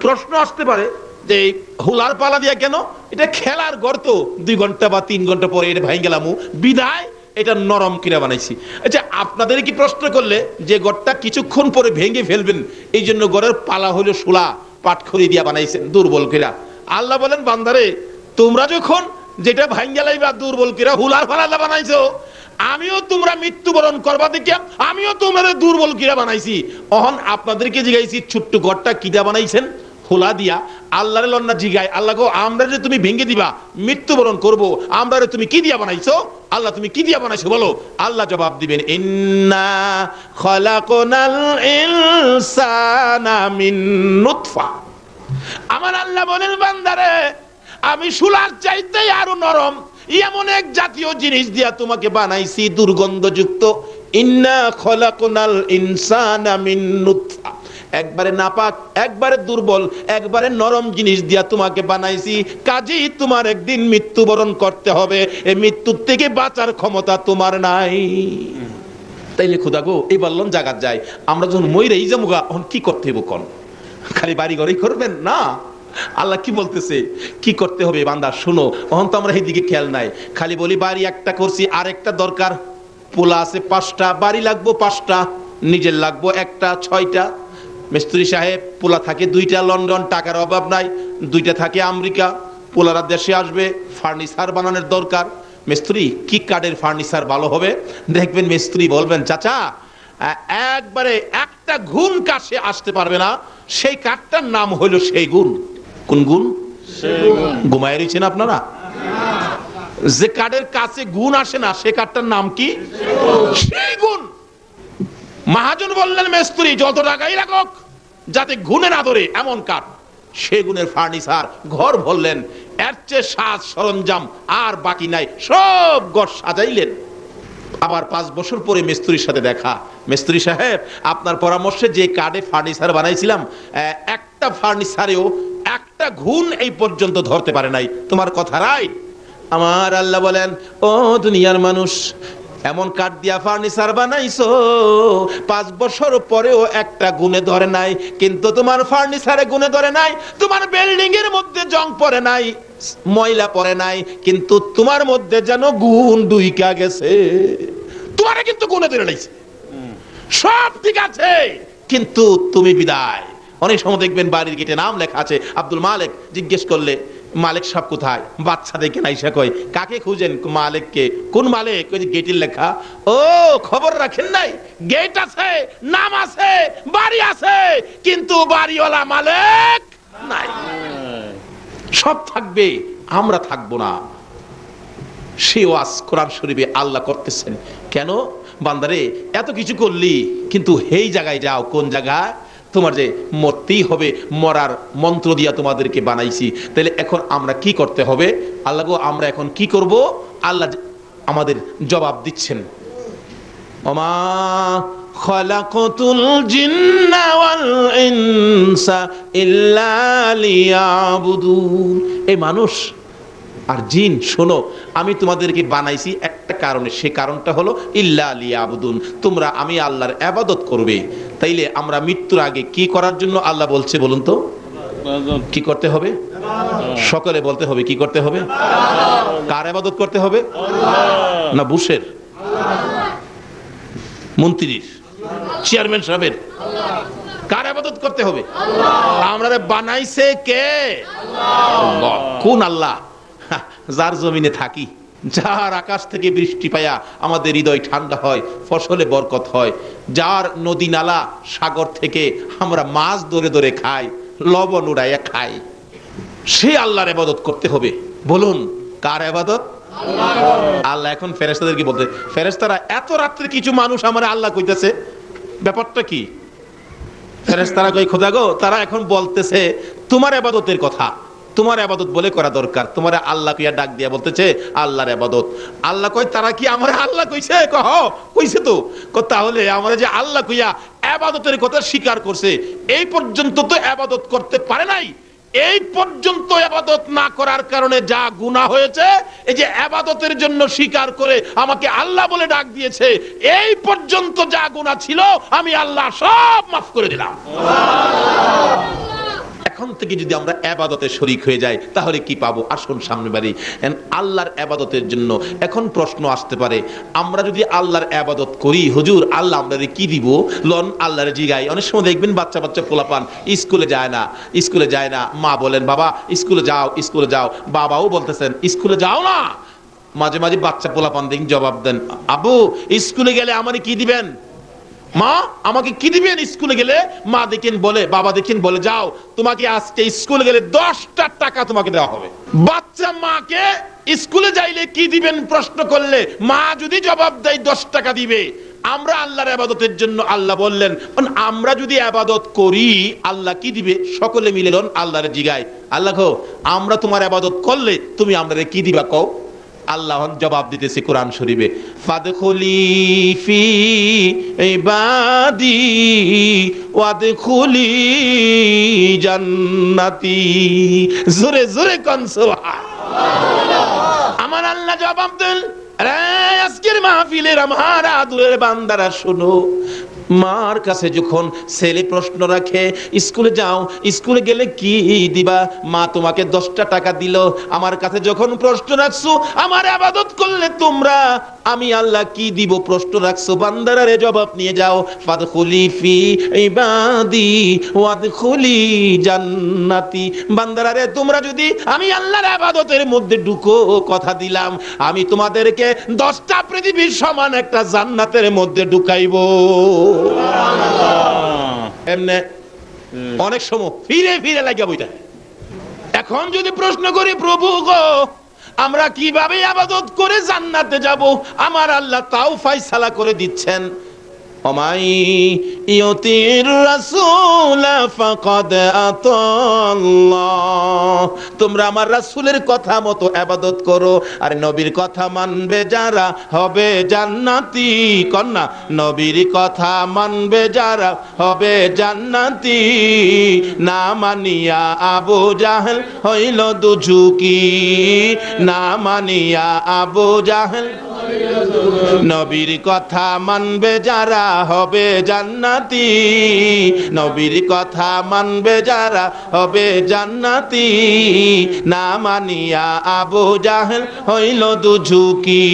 প্রশ্ন আসতে পারে যে হুলার পালা দিয়া কেন? এটা খেলার ঘর তো, 2 ঘন্টা বা 3 ঘন্টা পরে এটা ভাঙে গেলাম, বিদায় এটা নরম কিনা বানাইছি। আচ্ছা আপনাদের কি প্রশ্ন করলে যে ঘরটা কিছুক্ষণ পরে ভেঙে ফেলবেন, এই জন্য ঘরের পালা হলো শোলা পাটখড়ি দিয়া বানাইছেন দুর্বল কিরা? আল্লাহ বলেন বান্দারে তোমরা যখন যেটা ভাঙ্গা লাইবা দুর্বল কিরা হুলার পালা বানাইছো, আমিও তোমরা মৃত্যুবরণ করবা দেখে আমিও তোমাদের দুর্বল কিরা বানাইছি। অহন আপনাদেরকে জিগাইছি ছোট্ট ঘরটা কিটা বানাইছেন? হুলা দিয়া। আল্লাহরে লন্না জিগায়, আল্লাহ গো আমরা যে তুমি ভেঙে দিবা মৃত্যুবরণ করব, আমরা তুমি কি দিয়া বানাইছো? আল্লাহ তুমি কি দিয়া বানাইছো বলো? আল্লাহ জবাব দিবেন ইন্না খালাকনাল ইনসানা মিন নুতফা। আমার আল্লাহ বলেন বান্দারে আমি শোলার চাইতে আরো নরম এমন এক জাতীয় জিনিস দিয়া তোমাকে বানাইছি দুর্গন্ধযুক্ত। ইন্না খালাকনাল ইনসানা মিন নুতফা, একবারে নাপাক, একবারে দুর্বল, একবারে নরম জিনিস দিয়া তোমাকে বানাইছি, কাজেই তোমার একদিন মৃত্যুবরণ করতে হবে। এই মৃত্যুর থেকে বাঁচার ক্ষমতা তোমার নাই। তাইলে খোদা গো, এই বললেন জাগাত যায়, আমরা যখন মইরাই যামুগা এখন কি করতে হইব কোন? খালি বাড়ি ঘরেই করবেন না, আল্লাহ কি বলতেছে কি করতে হবে বান্দা শুনো। এখন তো আমরা এই দিকে খেয়াল নাই, খালি বলি বাড়ি একটা করছি, আর একটা দরকার। পোলা আছে 5টা, বাড়ি লাগবো 5টা, নিজের লাগবো 1টা, 6টা। মিস্ত্রি সাহেব পোলা থাকে 2টা লন্ডন, টাকার অভাব নাই, 2টা থাকে আমেরিকা। পোলারা দেশে আসবে, ফার্নিচার বানানোর দরকার। মিস্ত্রি কি কাঠের ফার্নিচার ভালো হবে? দেখবেন মিস্ত্রি বলবেন চাচা একবারে একটা গুণ কাছে আসতে পারবে না, সেই কাঠটার নাম হইল সেই গুণ। কোন গুণ? ঘুমায় রয়েছেন আপনারা? যে কাঠের কাছে গুণ আসে না সে কাঠটার নাম কি? সেই গুণ। মহাজন বললেন মিস্ত্রি যত টাকাই রাখুক যাতে গুণে না ধরে এমন কাঠ, সেগুনের ফার্নিচার ঘর ভরলেন, এর চেয়ে সাজ সরঞ্জাম আর বাকি নাই, সব ঘর সাজাইলেন। আবার 5 বছর পরে মিস্ত্রির সাথে দেখা, মিস্ত্রি সাহেব আপনার পরামর্শে যে কাঠে ফার্নিচার বানাইছিলাম একটা ফার্নিচারেও একটা ঘুণ এই পর্যন্ত ধরতে পারে নাই, তোমার কথা রাইট। আমার আল্লাহ বলেন ও দুনিয়ার মানুষ, এমন কাঠ দিয়া ফার্নিচার বানাইছো 5 বছর পরেও একটা গুণে ধরে নাই, কিন্তু তোমার ফার্নিচারে গুণে ধরে নাই, তোমার বিল্ডিং এর মধ্যে জং পড়ে নাই, ময়লা পড়ে নাই, কিন্তু তোমার মধ্যে যেন গুণ দুইকা গেছে। তোমারে কিন্তু গুণে ধরে নাইছে, সব ঠিক আছে কিন্তু তুমি বিদায়। অনেক সময় দেখবেন বাড়ির গেটে নাম লেখা আছে আব্দুল মালিক, জিজ্ঞেস করলে মালিক সাহেব কোথায়? বাচ্চা দেখে নাইসা কয় কাকে খুঁজেন? মালিককে। কোন মালিক? ওই যে গেটের লেখা। ও খবর রাখেন নাই, গেট আছে, নাম আছে, বাড়ি আছে, কিন্তু বাড়িওয়ালা মালিক নাই। সব থাকবে, আমরা থাকবো না। সে ওয়াজ কোরআন শরীফে আল্লাহ করতেছেন। কেন বান্দারে এত কিছু করলি, কিন্তু এই জায়গায় যাও, কোন জায়গায়? তোমার যে মরতেই হবে, মরার মন্ত্র দিয়া তোমাদেরকে বানাইছি। তাহলে এখন আমরা কি করতে হবে? আল্লাহ গো আমরা এখন কি করব? আল্লাহ আমাদের জবাব দিচ্ছেন, ওমা খালাকাতুল জিন্না ওয়াল ইনসা ইল্লা লিয়াবুদুন। এই মানুষ আর জিন শোনো, আমি তোমাদেরকে বানাইছি একটা কারণে, সে কারণটা হলো ইল্লা লিয়াবুদুন, তোমরা আমি আল্লাহর ইবাদত করবে। তাইলে আমরা মৃত্যুর আগে কি করার জন্য আল্লাহ বলছে বলুন তো? কি করতে হবে? সকলে বলতে হবে কি করতে হবে? কার ইবাদত করতে হবে? না বুশের, মন্ত্রীর, চেয়ারম্যান সাহেবের? কার ইবাদত করতে হবে? আমরা বানাইছে কে? আল্লাহ। কোন আল্লাহ? যার জমিনে থাকি, যার আকাশ থেকে বৃষ্টি পায়া আমাদের হৃদয় ঠান্ডা হয়, ফসলে বরকত হয়, যার নদী নালা সাগর থেকে আমরা মাছ ধরে ধরে খাই, লবণ উড়াইয়া খাই, সে আল্লাহর ইবাদত করতে হবে। বলুন কার ইবাদত? আল্লাহ। এখন ফেরেশতাদেরকে বলতে, ফেরেশতারা এত রাত্রে কিছু মানুষ আমার আল্লাহ কইতেছে, ব্যাপারটা কি? ফেরেশতারা কই খোদা গো, তারা এখন বলতেছে তোমার ইবাদতের কথা, তোমার ইবাদত বলে করা দরকার। তোমার আল্লাহ কইয়া ডাক দিয়া বলতেছে আল্লাহর ইবাদত। আল্লাহ কই তারা কি আমার আল্লাহ কইছে? কহ কইছে তো। তাহলে আমরা যে আল্লাহ কইয়া ইবাদতের কথা স্বীকার করছে, এই পর্যন্ত তো ইবাদত করতে পারে নাই। এই পর্যন্ত ইবাদত না করার কারণে যা গুনাহ হয়েছে, এই যে ইবাদতের জন্য স্বীকার করে আমাকে আল্লাহ বলে ডাক দিয়েছে, এই পর্যন্ত যা গুনাহ ছিল আমি আল্লাহ সব মাফ করে দিলাম। এখন থেকে যদি আমরা ইবাদতে শরীক হয়ে যাই তাহলে কি পাবো? আসুন সামনে বাড়ি আল্লাহর ইবাদতের জন্য। এখন প্রশ্ন আসতে পারে, আমরা যদি আল্লাহর ইবাদত করি, হুজুর আল্লাহ আমাদের কি দিব? লন আল্লাহর জিগাই। অনেক সময় দেখবেন বাচ্চা বাচ্চা পোলাপান স্কুলে যায় না, স্কুলে যায় না, মা বলেন বাবা স্কুলে যাও, স্কুলে যাও, বাবাও বলতেছেন স্কুলে যাও না। মাঝে মাঝে বাচ্চা পোলাপান দেখেন জবাব দেন, আবু স্কুলে গেলে আমারে কি দিবেন? মা আমাকে কি দিবেন স্কুলে গেলে? মা দেখেন বলে, বাবা দেখেন বলে, যাও তোমাকে আজকে স্কুলে গেলে 10টা টাকা তোমাকে দেওয়া হবে। বাচ্চা মাকে স্কুলে যাইলে কি দিবেন প্রশ্ন করলে মা যদি জবাব দেয় 10 টাকা দিবে। আমরা আল্লাহর ইবাদতের জন্য আল্লাহ বললেন আমরা যদি ইবাদত করি আল্লাহ কি দিবে? সকলে মিলে আল্লাহর জিগায়, আল্লাহ গো আমরা তোমার ইবাদত করলে তুমি আমাদের কি দিবা কও? আল্লাহ জবাব দিতেছে কোরআন শরীফে, ফাদখুলি ফি ইবাদি ওয়াদখুলি জান্নাতি। জোরে জোরে কোন সুবহানাল্লাহ। আমার আল্লাহ জবাব দেন, আরে আজকের মাহফিলের আমার আদুরের বান্দারা শুনো, মার কাছে যখন ছেলে প্রশ্ন রাখে স্কুলে যাও, স্কুলে গেলে কি দিবা, মা তোমাকে 10টা টাকা দিল, আমার কাছে যখন প্রশ্ন রাখছো আমার ইবাদত করলে তোমরা আমি আল্লাহ কি দিব প্রশ্ন রাখছো, বান্দারা রে জবাব নিয়ে যাও, ফাদখুলি ফি ইবাদি ওয়াদখুলি জান্নাতি। বান্দারা রে তোমরা যদি আমি আল্লাহর ইবাদতের মধ্যে ঢুকো, কথা দিলাম আমি তোমাদেরকে 10টা পৃথিবীর সমান একটা জান্নাতের মধ্যে ঢুকাইবো। এমনে অনেক সময় ফিরে ফিরে লাগিয়া বইটা। এখন যদি প্রশ্ন করি, প্রভু গো আমরা কিভাবে ইবাদত করে জান্নাতে যাব, আমার আল্লাহ তাও ফয়সালা করে দিচ্ছেন, ওমাই ইউতির রাসূল ফাকাদ আতাল্লাহ। তোমরা আমার রাসূলের কথা মতো ইবাদত করো, আর নবীর কথা মানবে যারা হবে জান্নাতি। কন্যা নবীর কথা মানবে যারা হবে জান্নাতি। না মানিয়া আবু জাহেল হইল দুজুকি, না মানিয়া আবু জাহেল। নবীর কথা মানবে যারা হবে জান্নাতি, নবীর কথা মানবে যারা হবে জান্নাতি। না মানিয়া আবু জাহেল হইল দুজুকি,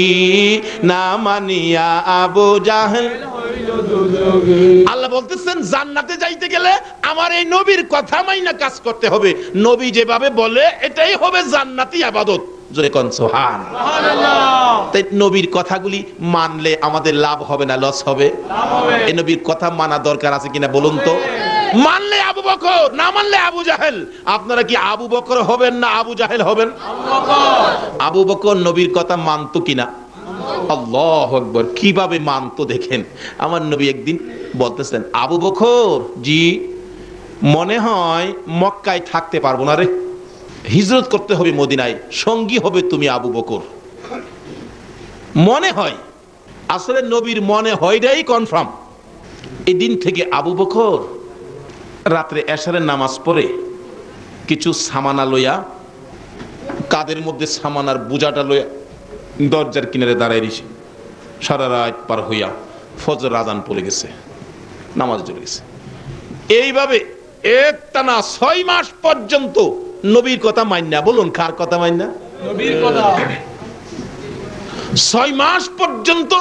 না মানিয়া আবু জাহেল। আল্লাহ বলতেছেন জান্নাতে যাইতে গেলে আমার এই নবীর কথা মাইনা কাজ করতে হবে, নবী যেভাবে বলে এটাই হবে জান্নাতি ইবাদত। জোরে কোন সুবহানাল্লাহ। তাই নবীর কথাগুলি মানলে আমাদের লাভ হবে না লস হবে? এই নবীর কথা মানা দরকার আছে কিনা বলুন তো? মানলে আবু বকর, না মানলে আবু জাহেল। আপনারা কি আবু বকর হবেন না আবু জাহেল হবেন? আবু বকর নবীর কথা মানতো কিনা? আল্লাহু আকবার। কিভাবে মানতো দেখেন। আমার নবী একদিন বলতেছেন, আবু বকর জি মনে হয় মক্কায় থাকতে পারবো না রে, হিজরত করতে হবে মদিনায়, সঙ্গী হবে তুমি আবু বকর। মনে হয়, আসলে নবীর মনে হয়টাই কনফার্ম। এই দিন থেকে আবু বকর রাত্রে এশারের নামাজ পড়ে কিছু সামানা লইয়া, কাদের মধ্যে সামানার বোঝাটা লইয়া দরজার কিনারে দাঁড়ায় রয়েছে। সারা রাত পার হইয়া ফজর আজান পড়ে গেছে, নামাজ চলে গেছে। এইভাবে একটানা 6 মাস পর্যন্ত নবীর কথা মাইনা। বলুন কার কথা মাইনা? নবীর কথা। 6 মাস পর্যন্ত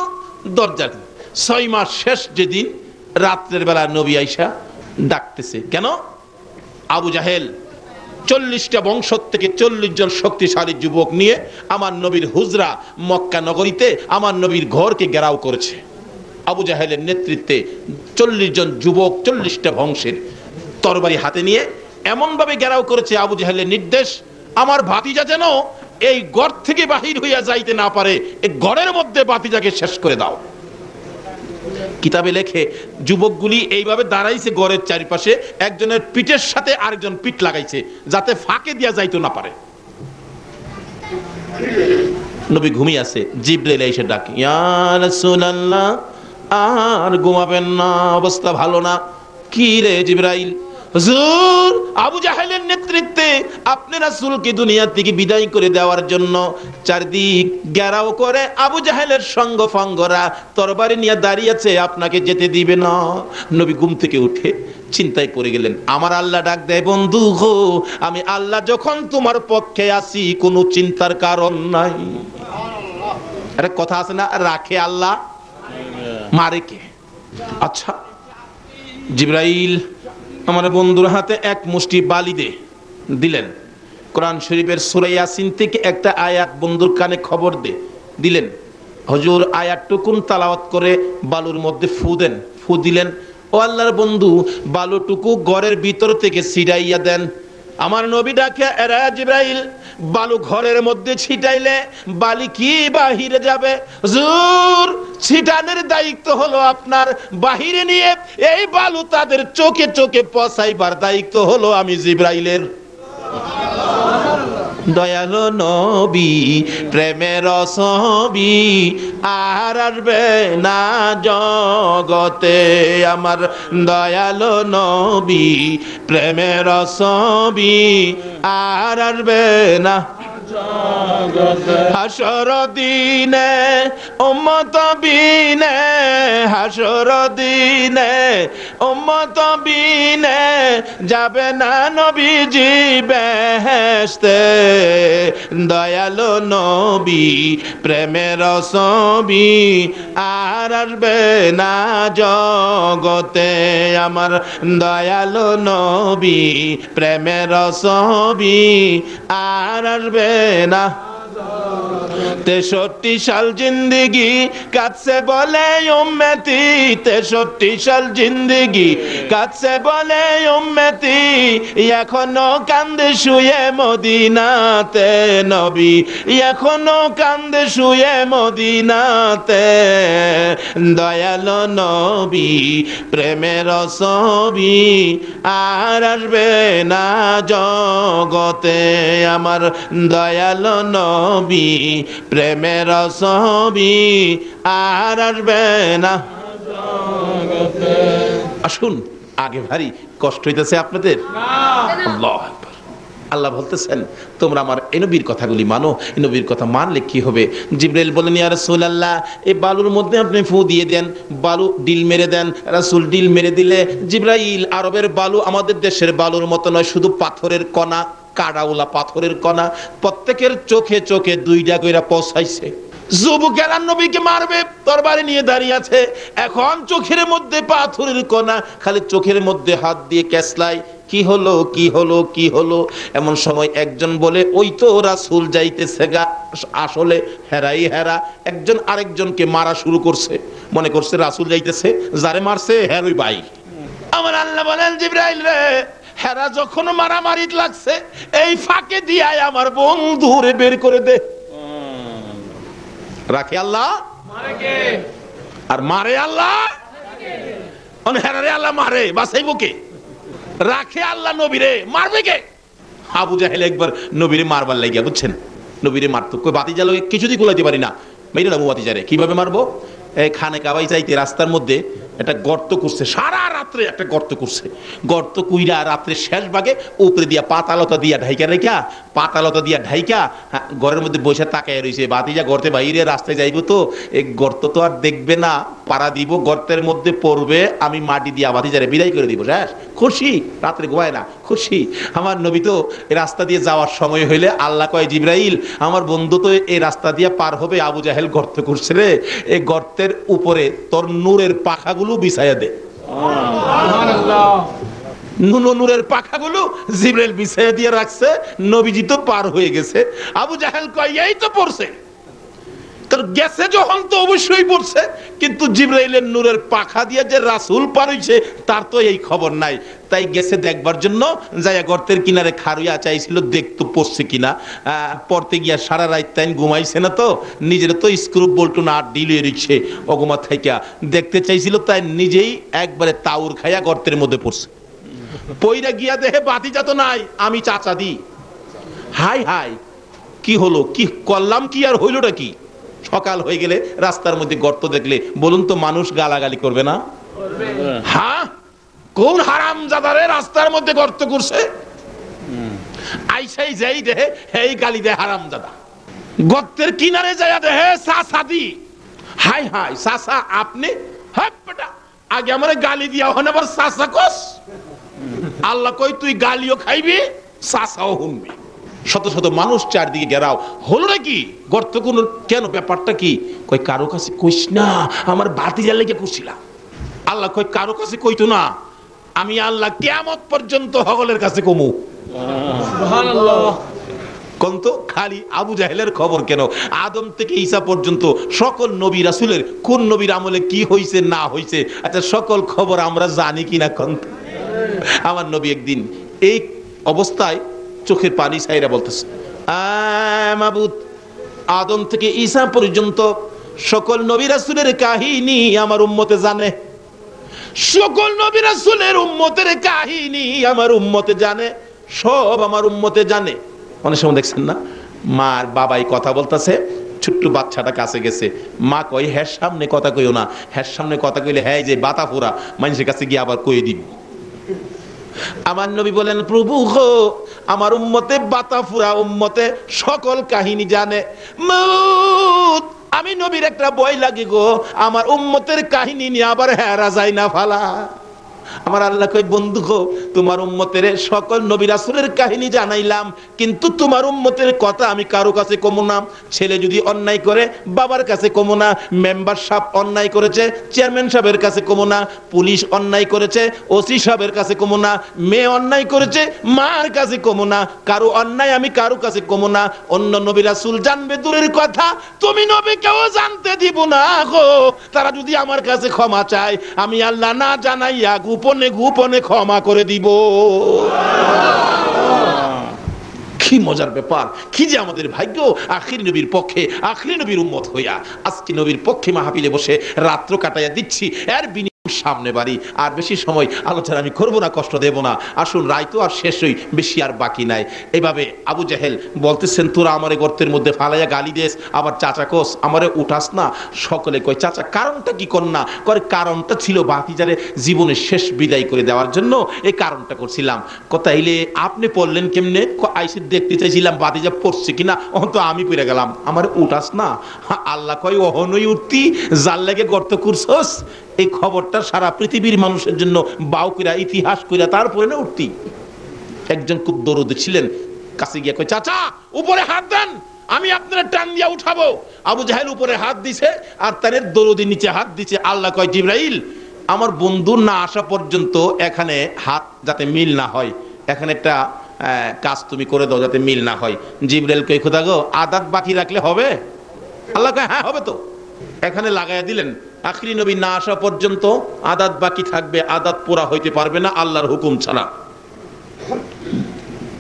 দরজা। 6 মাস শেষ যেদিন রাত্রের বেলা নবী আইসা ডাকতেছে। কেন? আবু জাহেল 40টা বংশ থেকে 40 জন শক্তিশালী যুবক নিয়ে আমার নবীর হুজরা মক্কা নগরীতে আমার নবীর ঘরকে ঘেরাও করেছে। আবু জাহেলের নেতৃত্বে 40 জন যুবক 40টা বংশের তরবারি হাতে নিয়ে এমন ভাবে ঘেরাও করেছে। আবু জাহেলের নির্দেশ, আমার ভাতিজা যেন এই ঘর থেকে বাহির হইয়া যাইতে না পারে, এই ঘরের মধ্যে ভাতিজাকে শেষ করে দাও। কিতাবে লেখে যুবকগুলি এইভাবে দাঁড়াইছে ঘরের চারিপাশে, একজনের পিঠের সাথে আরেকজন পিঠ লাগাইছে যাতে ফাঁকে দিয়া যাইতে না পারে। নবী ঘুমিয়ে আছে, জিবরাইল এসে ডাকে, ইয়া রাসূলুল্লাহ আর ঘুমাবেন না, অবস্থা ভালো না। কি রে জিবরাইল? হুজুর আবু জাহেলের নেতৃত্বে আপনি রাসূলকে দুনিয়া থেকে বিদায় করে দেওয়ার জন্য চারদিক ঘেরাও করে আবু জাহেলের সঙ্গ ফাঙ্গরা তরবারি নিয়ে দাঁড়িয়ে আছে, আপনাকে যেতে দিবে না। নবী ঘুম থেকে উঠে চিন্তায় পড়ে গেলেন। আমার আল্লাহ ডাক দেয়, বন্ধু গো আমি আল্লাহ যখন তোমার পক্ষে আছি কোনো চিন্তার কারণ নাই। আরে কথা আছে না, রাখে আল্লাহ মারে কে? আচ্ছা জিবরাইল আমার বন্ধুর হাতে এক মুষ্টি বালি দিলেন। কোরআন শরীফের সূরা ইয়াসিন থেকে একটা আয়াত বন্ধুর কানে খবর দিলেন। হুজুর আয়াতটুকুন তেলাওয়াত করে বালুর মধ্যে ফু দেন। ফু দিলেন, ও আল্লাহর বন্ধু বালুটুকু ঘরের ভিতর থেকে ছিটাইয়া দেন। আমার নবী ডাকে, এরা জিবরাইল বালু ঘরের মধ্যে ছিটাইলে বালি কি বাহিরে যাবে? হুজুর ছিটানোর দায়িত্ব হলো আপনার, বাহিরে নিয়ে এই বালু তাদের চোখে চোখে পৌঁছাইবার দায়িত্ব হলো আমি জিবরাইলের। দয়ালো নবী প্রেমের ছবি আর আসবে না জগতে আমার দয়ালো নবী প্রেমের ছবি আর আসবে না হাসর দিনে উম্মত বিনে হাসর দিনে উম্মত বিনে যাবে না নবীজি বেহেশতে দয়ালো নবী প্রেমের ছবি আর আসবে না জগতে আমার দয়ালো নবী প্রেমের ছবি আর আসবে না 63 সাল জিন্দেগি কাটছে বলে উম্মতি 63 সাল জিন্দেগি কাটছে বলে উম্মতি এখনো কান্দে শুয়ে মদিনাতে নবী এখনো কান্দে শুয়ে মদিনাতে দয়ালো নবী প্রেমের ছবি আর আসবে না জগতে আমার দয়ালো নবী প্রেমের ছবি আর আসবে না জগতে। আসুন, আগে ভারী কষ্ট হইতেছে আপনাদের? আল্লাহু আকবার। আল্লাহ বলতেছেন তোমরা আমার এই নবীর কথাগুলি মানো। এই নবীর কথা মানলে কি হবে? জিবরাইল বলেন ইয়া রাসূলুল্লাহ এই বালুর মধ্যে আপনি ফু দিয়ে দেন, বালু ডিল মেরে দেন। রাসূল ডিল মেরে দিলে জিবরাইল আরবের বালু আমাদের দেশের বালুর মতো নয়, শুধু পাথরের কণা, কাড়াওলা পাথরের কণা, প্রত্যেকের চোখে চোখে 2টা কইরা পৌঁছাইছে। যুবকেরা নবীকে মারবে, তরবারি নিয়ে দাঁড়িয়ে আছে, এখন চোখের মধ্যে পাথরের কণা, খালি চোখের মধ্যে হাত দিয়ে ক্যাসলাই কি হলো কি হলো কি হলো। এমন সময় একজন বলে ওই তো রাসূল যাইতেছে গা। আসলে হেরাই হেরা, একজন আরেকজনকে মারা শুরু করছে, মনে করছে রাসূল যাইতেছে, যারে মারছে হেরই ভাই। আমার আল্লাহ বলেন জিবরাইল রে, হেরা যখন মারামারি লাগছে এই ফাঁকে দিয়ে আমার বন্ধুরে বের করে দে। রাখে আল্লাহ আর মারে আল্লাহ, হেরারে আল্লাহ মারে বাঁচাইব কে? রাখে আল্লাহ নবীরে, মারবে কে? আবু জাহেল একবার নবীরে মারবার লাগিয়া, বুঝছেন, নবীরে মারতো, কই বাতিজা লগে কিছুতেই গোলাইতে পারি না, মেরে না বাতিজারে কিভাবে মারবো? এই খানে কাবাই যাইতে রাস্তার মধ্যে একটা গর্ত করছে, সারা রাত্রে একটা গর্ত করছে, গর্ত কুইরা রাত্রে শেষ ভাগে উপরে দিয়া পাতালতা দিয়া ঢাইকা রেখা, পাতালতা দিয়া ঢাইকা ঘরের মধ্যে বসে তাকায় রয়েছে। বাতিজা গর্তে বাইরে রাস্তায় যাইব তো এই গর্ত তো আর দেখবে না, পাড়া দিব, গর্তের মধ্যে পড়বে, আমি মাটি দিয়া বাতিজারে বিদায় করে দিব, শেষ। খুশি, রাত্রে ঘুমায় না, খুশি। আমার নবী তো এই রাস্তা দিয়ে যাওয়ার সময় হইলে আল্লাহ কয় জিবরাইল আমার বন্ধু তো এই রাস্তা দিয়ে পার হবে, আবু জাহেল গর্ত করছে রে, এই গর্তের উপরে তোর নূরের পাখাগুলো বিছায়া দে। নূরের পাখাগুলো জিবরাইল বিছায়া দিয়ে রাখছে, নবীজি তো পার হয়ে গেছে। আবু জাহেল কয় এই তো পড়ছে, তোর গেছে যখন তো অবশ্যই পড়ছে, কিন্তু জিবরাইলের নূরের পাখা দিয়ে যে রাসূল পার হইছে তার তো এই খবর নাই। তাই গেছে দেখবার জন্য, যাইয়া গর্তের কিনারে খারুইয়া চাইছিল দেখতো পড়ছে কিনা। পড়তে গিয়া সারা রাত তাই ঘুমাইছে না, তো নিজের তো স্ক্রু বল্টু না ডিলিয়ে রিখছে অগুমা থাইকা দেখতে চাইছিল, তাই নিজেই একবারে তাউর খাইয়া গর্তের মধ্যে পড়ছে। পইরা গিয়া দেখে বাতিজা তো নাই, আমি চাচা দি। হাই হাই, কি হলো, কি করলাম, কি আর হইলটা কি? সকাল হয়ে গেলে রাস্তার মধ্যে গর্ত দেখলে বলুন তো মানুষ গালাগালি করবে না? হ্যাঁ, কোন হারামজাদারে রাস্তার মধ্যে গর্ত করছে? আইসাই যাই দেহে এই গালি দেয় হারামজাদা। গর্তের কিনারে যাইয়া দেহে চাচা দি। হাই হাই চাচা আপনি? হ্যাঁ বেটা, আগে আমারে গালি দিয়া হন আবার চাচা কস? আল্লাহ কই তুই গালিও খাইবি চাচাও শুনবি। শত শত মানুষ চারদিকে ঘেরাও, হলো নাকি? গর্ত কোন কেন, ব্যাপারটা কি? কই কারো কাছে কইস না, আমার ভাতিজা লেগে কইছিলাম। আল্লাহ কই কারো কাছে কইতো না, আমি আল্লাহ কিয়ামত পর্যন্ত সকলের কাছে কমু। সুবহানাল্লাহ। কোন তো খালি আবু জাহেলের খবর কেন? আদম থেকে ঈসা পর্যন্ত সকল নবী রাসূলের কোন নবীর আমলে কি হইছে না হইছে, আচ্ছা সকল খবর আমরা জানি কিনা কোন? আমার নবী একদিন এই অবস্থায় চোখের পানি ছাইরা বলতেছে, মাবুদ আদম থেকে ঈসা পর্যন্ত সকল নবী রাসূলের কাহিনী আমার উম্মতে জানে, সকল নবী রাসূলের উম্মতের কাহিনী আমার উম্মতে জানে, সব আমার উম্মতে জানে। অনেক সময় দেখছেন না, মার বাবাই কথা বলতেছে, ছোট্ট বাচ্চাটা কাছে গেছে, মা কই হ্যাঁ সামনে কথা কইও না, হ্যাঁ সামনে কথা কইলে হ্যাঁ যে বাতা ফোরা মানুষের কাছে গিয়ে আবার কয়ে দিব। আমার নবী বলেন, প্রভু গো, আমার উম্মতে বাতা ফুরা উম্মতে সকল কাহিনী জানে। মউত, আমি নবীর একটা ভয় লাগে গো, আমার উম্মতের কাহিনী নিয়ে আবার হেরা যায় না ফালা। আমার আল্লাহ কই, বন্ধু গো, তোমার উম্মতের সকল নবী রাসূলের কাহিনী জানাইলাম, কিন্তু তোমার উম্মতের কথা আমি কারো কাছে কমু না। ছেলে যদি অন্যায় করে বাবার কাছে কমু না, মেম্বার সাহেব অন্যায় করেছে চেয়ারম্যান সাহেবের কাছে কমু না, পুলিশ অন্যায় করেছে ওসি সাহেবের কাছে কমু না, মেয়ে অন্যায় করেছে মার কাছে কমু না, কারো অন্যায় আমি কারো কাছে কমু না। অন্য নবী রাসূল জানবে দূরের কথা, তুমি নবীকেও জানতে দিব না গো। তারা যদি আমার কাছে ক্ষমা চায়, আমি আল্লাহ না জানাইয়া গোপনে গোপনে ক্ষমা করে দিব। কি মজার ব্যাপার, কি যে আমাদের ভাগ্য, আখির নবীর পক্ষে, আখির নবীর উম্মত হইয়া আজকে নবীর পক্ষে মাহফিলে বসে রাত্র কাটাইয়া দিচ্ছি। এর সামনে বাড়ি। আর বেশি সময় আলোচনা আমি করবো না, কষ্ট দেব না। আসুন, রায় তো আর শেষই, বেশি আর বাকি নাই। এভাবে আবু জাহেল বলতেছেন, তোরা আমারে গর্তের মধ্যে ফালাইয়া গালি দেস, আবার চাচা কোস আমারে উঠাস না। সকলে কয়, চাচা কারণটা কি কন্যা? করে কারণটা ছিল ভাতিজারে জীবনের শেষ বিদায় করে দেওয়ার জন্য এই কারণটা করছিলাম। তাইলে আপনি পড়লেন কেমনে? আইসে দেখতে চাইছিলাম ভাতিজা পড়ছে কিনা, অহন তো আমি পড়ে গেলাম, আমারে উঠাস না। আল্লাহ কয়, অহনই উঠতি, যার লেগে গর্ত করছস। এই খবরটা সারা পৃথিবীর মানুষের জন্য বাউ কইরা ইতিহাস কইরা তারপরে না উঠতি। একজন খুব দরদি ছিলেন, কাছে গিয়া কয়, চাচা উপরে হাত দেন, আমি আপনার টান দিয়া উঠাবো। আবু জাহেল উপরে হাত দিছে আর তার দরদি নিচে হাত দিছে। আল্লাহ কয়, জিবরাইল, আমার বন্ধু না আসা পর্যন্ত এখানে হাত যাতে মিল না হয়, এখানে একটা কাজ তুমি করে দাও যাতে মিল না হয়। জিবরাইল কয়, খোদা গো, আদাত বাকি রাখলে হবে? আল্লাহ কয়, হ্যাঁ হবে তো। এখানে লাগাইয়া দিলেন, আখিরি নবী না আসা পর্যন্ত আদাত বাকি থাকবে, আদাত পুরা হইতে পারবে না আল্লাহর হুকুম ছাড়া।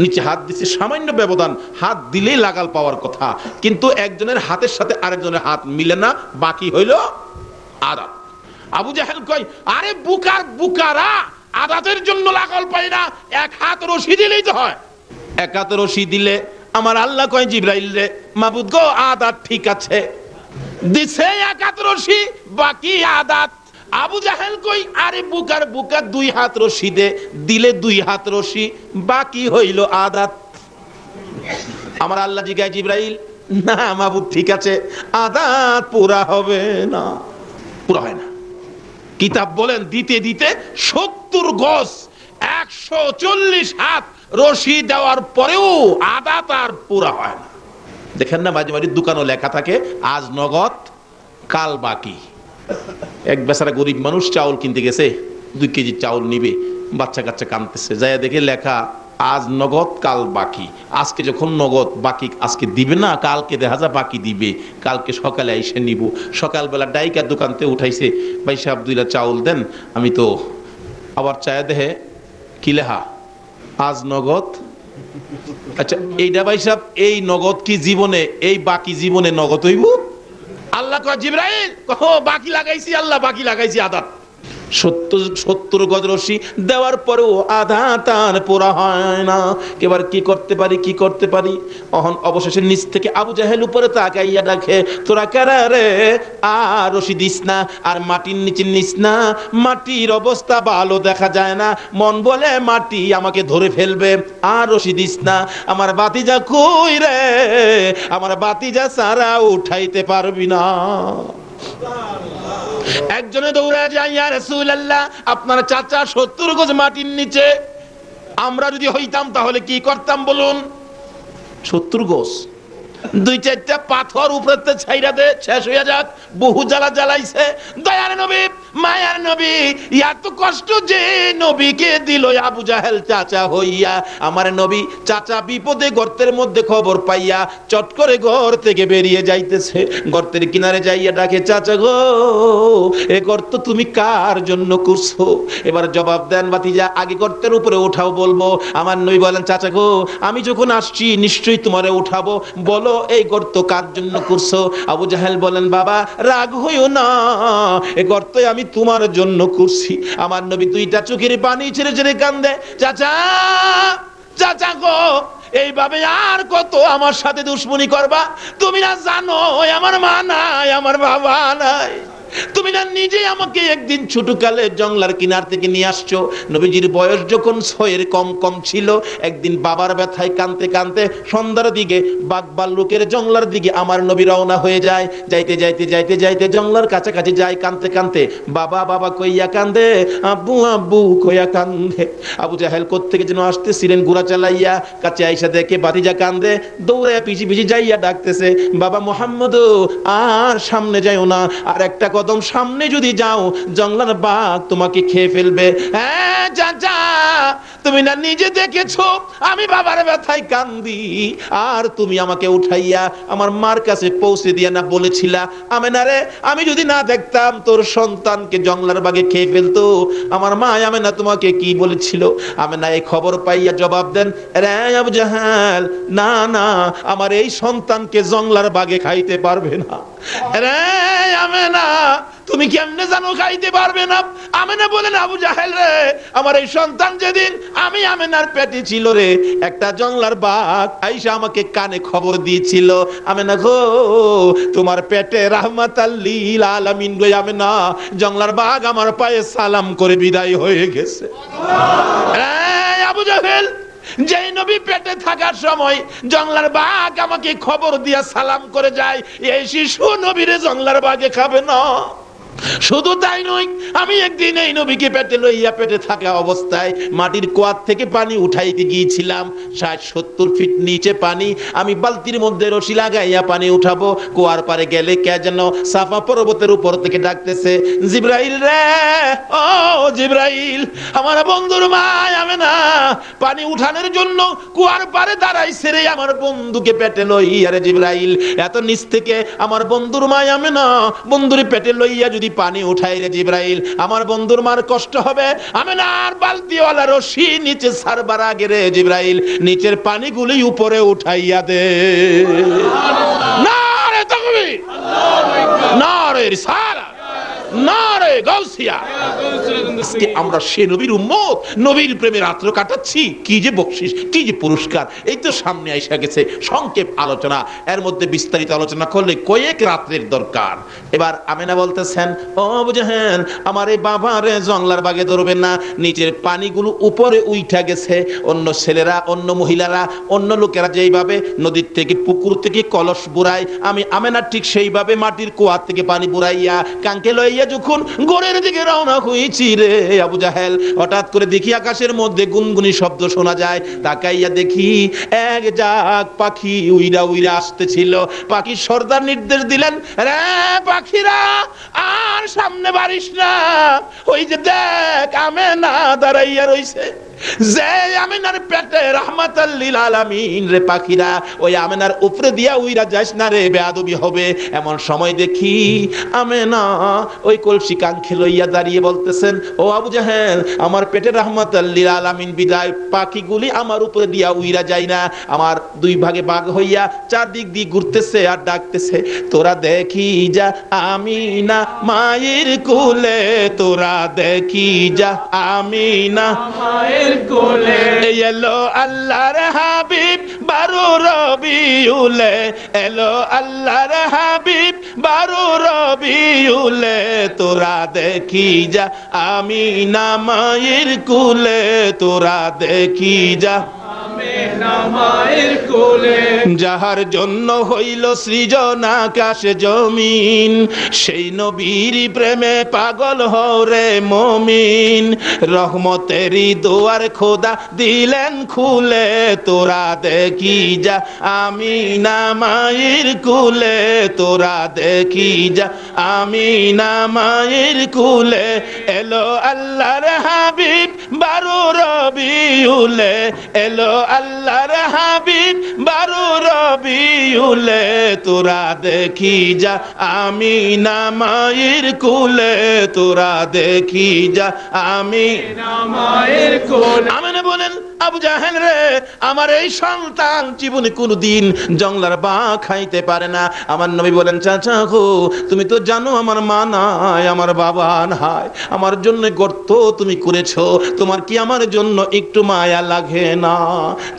নিচে হাত দিচ্ছে, সামান্য ব্যবধান, হাত দিলেই লাগাল পাওয়ার কথা, কিন্তু একজনের হাতের সাথে আরেকজনের হাত মিলে না, বাকি হইল আদাত। আবু জাহেল কয়, আরে বুকারা, আদাতের জন্য লাগাল পাই না, এক হাত রশি দিলেই তো হয়। এক হাত রশি দিলে আমার আল্লাহ কয়, জিবরাইল রে, মাবুদ গো, আদাত ঠিক আছে, দিছে এক হাত রশি, বাকি আদাত। আবু জাহেল কই, আরে বুকার দুই হাত রশি দে, দিলে দুই হাত রশি, বাকি হইল আদাত। আমার আল্লাহ জিগায়, জিবরাইল, না মাবুদ ঠিক আছে, আদাত পুরা হবে না, পুরা হয় না। কিতাব বলেন, দিতে দিতে 70 গজ 140 হাত রশি দেওয়ার পরেও আদাত আর পুরা হয় না। দেখেন না, মাঝে মাঝে দোকানও লেখা থাকে, আজ নগদ কাল বাকি। এক বেচারা গরিব মানুষ চাউল কিনতে গেছে, 2 কেজি চাউল নিবে, বাচ্চা কাচ্চা কাঁদতেছে, যায় দেখে লেখা আজ নগদ কাল বাকি। আজকে যখন নগদ বাকি আজকে দিবে না, কালকে দেখা যায় বাকি দিবে, কালকে সকালে এসে নিব। সকালবেলা ডাইকার দোকানতে উঠাইছে, ভাই সাহেব 2 লাখ চাউল দেন। আমি তো আবার চায় দেহে কি লেখা, আজ নগদ। আচ্ছা এইটা ভাই সাহেব, এই নগদ কি জীবনে, এই বাকি জীবনে নগদ হইব? আল্লাহ কয়, জিবরাইল, বাকি লাগাইছি, আল্লাহ বাকি লাগাইছি আদাত। 70 গজ রশি দেওয়ার পরেও আধা তার পুরা হয় না। এবার কি করতে পারি? অবশেষে নিচ থেকে আবু জাহেল উপরে তাকাইয়া ডাকে, তোরা কারা রে? আর রশি দিস না, আর মাটির নিচে নিস না, মাটির অবস্থা ভালো দেখা যায় না, মন বলে মাটি আমাকে ধরে ফেলবে, আর রশি দিস না। আমার বাতিজা কই রে? আমার বাতিজা সারা উঠাইতে পারবি না। একজনে দৌড়ে যায়, ইয়া রাসূলুল্লাহ, আপনার চাচা 70 গজ মাটির নিচে, আমরা যদি হইতাম তাহলে কি করতাম বলুন? 70 গজ, 2-4টা পাথর উপরে ছাইরা দে, শেষ হইয়া যাক। বহু জ্বালা জ্বালাইছে, দয়ার নবী, মায়ার নবী, এত কষ্ট যে নবীকে দিল আবু জাহেল চাচা হইয়া। আমার নবী চাচা বিপদে গর্তের মধ্যে খবর পাইয়া চট করে ঘর থেকে বেরিয়ে যাইতেছে, গর্তের কিনারে যাইয়া ডাকে, চাচা গো, এ গর্ত তুমি কার জন্য করছো? এবার জবাব দেন ভাতিজা, আগে গর্তের উপরে উঠাও বলবো। আমার নবী বলেন, চাচা গো, আমি যখন আসছি নিশ্চয়ই তোমারে উঠাবো, বলো এই গর্ত কার জন্য করছো? আবু জাহেল বলেন, বাবা রাগ হইও না, এই গর্ত আমি তোমার জন্য করছি। আমার নবী 2টা চোখের পানি ছেড়ে ছেড়ে কান্দে, চাচা, চাচা গো, এইভাবে আর কত আমার সাথে দুশ্মনী করবা? তুমি না জানো আমার মা নাই, আমার বাবা নাই? তুমি না নিজে আমাকে একদিন ছোটকালে জংলার কিনার থেকে নিয়ে আসছো, নবীজির বয়স যখন 6-এর কম কম ছিল। একদিন বাবার ব্যথায় কাঁদতে কাঁদতে সন্ধ্যার দিকে বাগবাল্লুকের জংলার দিকে আমার নবী রওনা হয়ে যায়। যাইতে যাইতে যাইতে যাইতে জংলার কাছাকাছি যায়, কাঁদতে কাঁদতে বাবা বাবা কইয়া কান্দে, আব্বু আব্বু কইয়া কান্দে। আবু জাহেল কোত্থেকে যেন আসতেছিলেন ঘোড়া চালাইয়া, কাছে আইসা দেখে ভাতিজা কান্দে, দৌড়ে পিছি পিছি যাইয়া ডাকতেছে, বাবা মুহাম্মদ আর সামনে যাইও না, আর একটা কদম সামনে যদি যাও জংলার বাঘ তোমাকে খেয়ে ফেলবে। হ্যাঁ চাচা, তুমি না নিজে দেখেছো আমি বাবার ব্যথায় কান্দি, আর তুমি আমাকে উঠাইয়া আমার মার কাছে পৌঁছে দিয়া না বলেছিলা, আমেনা রে আমি যদি না দেখতাম তোর সন্তানকে জংলার বাঘে খেয়ে ফেলতো। আমার মা আমেনা তোমাকে কি বলেছিল? আমেনা এই খবর পাইয়া জবাব দেন, রে আবু জাহেল, না না, আমার এই সন্তানকে জংলার বাঘে খাইতে পারবে না। রে আমেনা, তুমি কেমনে জানো খাইতে পারবে না? আমেনা বলেন, আবু জাহেল রে, আমার এই সন্তান যেদিন আমি আমেনার পেটে ছিল রে, একটা জংলার বাঘ আইসা আমাকে কানে খবর দিয়েছিল, আমেনা গো তোমার পেটে রাহমাতাল লিল আলামিন গো আমেনা, জংলার বাঘ আমার পায়ে সালাম করে বিদায় হয়ে গেছে। আবু জাহেল, যেই নবী পেটে থাকার সময় জংলার বাঘ আমাকে খবর দিয়া সালাম করে যায়, এই শিশু নবীরে জংলার বাঘে খাবে না। শুধু তাই নয়, আমি একদিন এই নবীকে পেটে লইয়া পেটে থাকা অবস্থায় মাটির কুয়ার থেকে পানি উঠাইতে গিয়েছিলাম। 60-70 ফিট নিচে পানি, আমি বালতির মধ্যে রশি লাগাইয়া পানি উঠাবো। কুয়ার পারে গেলে কে যেন সাফা পর্বতের উপর থেকে ডাকতেছে, জিব্রাইল রে, ও জিব্রাইল, আমার বন্ধুর মা আমেনা পানি উঠানোর জন্য কুয়ার পারে দাঁড়াইছে রে, আমার বন্ধুকে পেটে লইয়া। রে জিব্রাইল, এত নিচ থেকে আমার বন্ধুর মা আমেনা বন্ধুরে পেটে লইয়া যদি পানি উঠাই রে জিব্রাইল, আমার বন্ধুর মার কষ্ট হবে। আমেনার বালতিওয়ালা রশি নিচে ছাড়বার আগে রে জিব্রাইল নিচের পানিগুলি উপরে উঠাইয়া দে। নারে তাকবীর, নারে রিসালাত, নারে গাউসিয়া। আজকে আমরা সে নবীর উম্মত, নবীর প্রেমে রাত্র কাটাচ্ছি। কি যে বকশিশ, কি যে পুরস্কার, এই তো সামনে আইসা গেছে। সংক্ষেপ আলোচনা, এর মধ্যে বিস্তারিত আলোচনা করলে কয়েক রাত্রের দরকার। এবার আমেনা বলতেছেন, ও আবু জাহেল, আমার এই বাবারে জংলার বাগে ধরবেন না, নিচের পানিগুলো উপরে উইঠা গেছে। অন্য ছেলেরা, অন্য মহিলারা, অন্য লোকেরা যেইভাবে নদীর থেকে পুকুর থেকে কলস বুড়ায়, আমি আমেনা ঠিক সেইভাবে মাটির কুয়া থেকে পানি বুড়াইয়া কাঙ্কে লইয়া যখন গোড়ের দিকে রওনা হয়েছি রে আবু জাহেল, হঠাৎ করে দেখি আকাশের মধ্যে গুনগুনি শব্দ শোনা যায়। তাকাইয়া দেখি এক জাক পাখি উইরা উইরা আসতেছিল। পাখির সর্দার নির্দেশ দিলেন, রে পাখিরা আর সামনে বাড়িস না, ওই যে দেখ আমেনা দাঁড়াইয়া রইছে। যে আমেনার পেটে রাহমাতাল লিল আলামিন রে পাখিরা, ওই আমেনার উপরে দিয়া উইরা যাস না রে, বেয়াদবি হবে। এমন সময় দেখি আমেনা ওই কলসি কাঙ্খে লইয়া দাঁড়িয়ে বলতেছেন, ও আবু জাহেল, আমার পেটে রাহমাতাল লিল আলামিন বিদায়, পাখিগুলি আমার উপরে দিয়া উইরা যায় না, আমার দুই ভাগে ভাগ হইয়া চারদিক দিয়ে ঘুরতেছে আর ডাকতেছে, তোরা দেখি যা আমিনা মায়ের কোলে, তোরা দেখি যা আমিনা মায়ের কোলে, এলো আল্লাহর হাবিব 12 রবিউলে, এলো আল্লাহর হাবিব 12 রবিউলে, তোরা দেখি যা আমিনা মায়ের কোলে, তোরা দেখি যা আমিনা মায়ের কোলে। যাহার জন্য হইল সৃজন আকাশ জমিন, সেই নবীর প্রেমে পাগল হরে মুমিন, রহমতেরই দুয়ার খোদা দিলেন খুলে, তোরা দেখি যা আমিনা মায়ের কোলে, তোরা দেখি যা আমিনা মায়ের কোলে, এলো আল্লাহর হাবিব 12 রবিউলে, এলো আল্লাহর হাবিব 12 রবিউলে, তোরা দেখি যা আমিনা মায়ের কোলে, তোরা দেখি যা আমিনা মায়ের কোলে। আমিনা বলেন, আবু জাহেল রে, আমার এই সন্তান জীবনে কোনোদিন জংলার বা খাইতে পারে না। আমার নবী বলেন, চাচা গো, তুমি তো জানো আমার মা নাই, আমার বাবা নাই, আমার জন্য গর্ত তুমি করেছো, তোমার কি আমার জন্য একটু মায়া লাগে না?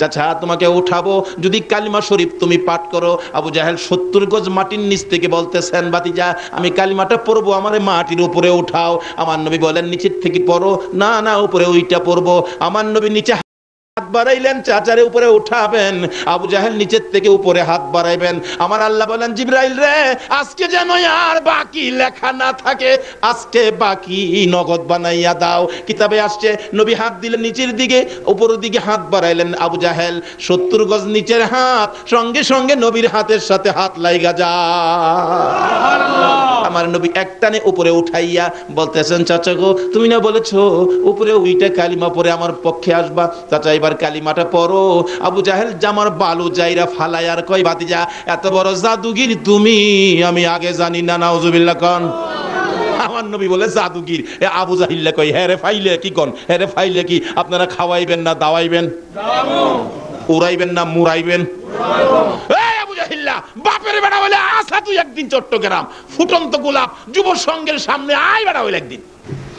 চাচা তোমাকে উঠাবো, যদি কালিমা শরীফ তুমি পাঠ করো। আবু জাহেল 70 গজ মাটির নিচ থেকে বলতেছেন, বাতিজা আমি কালিমাটা পড়বো, আমারে মাটির উপরে উঠাও। আমার নবী বলেন, নিচের থেকে পড়ো। না না, উপরে ওইটা পড়বো। আমার নবী নিচে হাত বাড়াইলেন, চাচারে উপরে উঠাবেন, আবু জাহেল নিচের থেকে উপরে হাত বাড়াইবেন। আমার আল্লাহ বলেন, জিবরাইল রে, আজকে যেন আর বাকি লেখা না থাকে, আজকে বাকি নগদ বানাইয়া দাও। কিতাবে আসছে, নবী হাত দিলেন নিচের দিকে, উপরের দিকে হাত বাড়াইলেন আবু জাহেল, 70 গজ নিচের হাত, সঙ্গে সঙ্গে নবীর হাতের সাথে হাত লাইগা যায়। আমার নবী একটানে উপরে উঠাইয়া বলতেছেন, চাচা গো, তুমি না বলেছো উপরে ওইটা কালিমা পড়ে আমার পক্ষে আসবা, চাচা এবার কালিমাটা পড়ো। আবু জাহেল জামার বালু যাইরা ফালাই আর কয়, বাতিজা এত বড় জাদুগির তুমি, আমি আগে জানি না। নাউজুবিল্লাহ কোন। আমার নবী বলে, জাদুগির? আবু জাহিল কই, হ্যাঁ রে ফাইলে কি কোন, হ্যাঁ রে ফাইলে কি আপনারা খাওয়াইবেন না দাওয়াইবেন, উড়াইবেন না মুড়াইবেন? বাপের বেড়া বলে, আসা তুই একদিন চট্টগ্রাম, ফুটন্ত গোলাপ যুব সংঘের সামনে আয় বেড়া হইলে একদিন।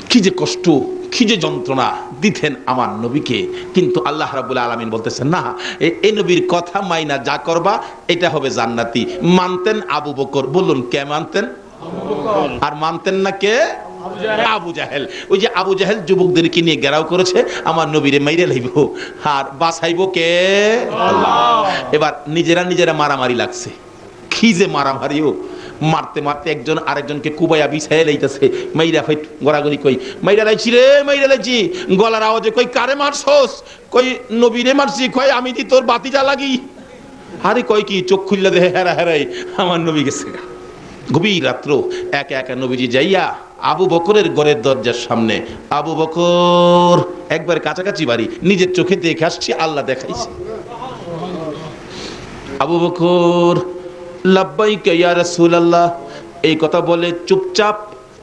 কি যে কষ্ট, কি যে যন্ত্রণা দিতেন আমার নবীকে। কিন্তু আল্লাহ রাব্বুল আলামিন বলতেছেন, না, এই নবীর কথা মাইনা যা করবা এটা হবে জান্নাতি। মানতেন আবু বকর, বলুন কে মানতেন? আর মানতেন না কে? আবু জাহেল। ওই যে আবু জাহেল যুবকদেরকে নিয়ে ঘেরাও করেছে, আমার নবীরে মাইরে লাইব, আর বাঁচাইব কে? আল্লাহ। এবার নিজেরা মারামারি লাগছে। কি যে মারামারিও, মারতে মারতে একজন আরেকজনকে কুবাইয়া বিছাইয়া লাইতেছে, মাইরা ফাইট গড়াগড়ি, কই মাইরা লাইছি রে, মাইরা লাইছি। গলার আওয়াজে কই, কারে মারছস? কই নবীরে মারছি। কই আমি কি তোর বাতিজা লাগি? আরে কই কি, চোখ খুললে দেখে হেরা হেরাই আমার নবী গেছে। গভীর রাত্র একা একা নবীজি যাইয়া আবু বকরের ঘরের দরজার সামনে, আবু বকর একবার কাছাকাছি বাড়ি, নিজের চোখে দেখে আসছি, আল্লাহ দেখাইছে। আবু বকর, লাব্বাইকা ইয়া রাসূলুল্লাহ, এই কথা বলে চুপচাপ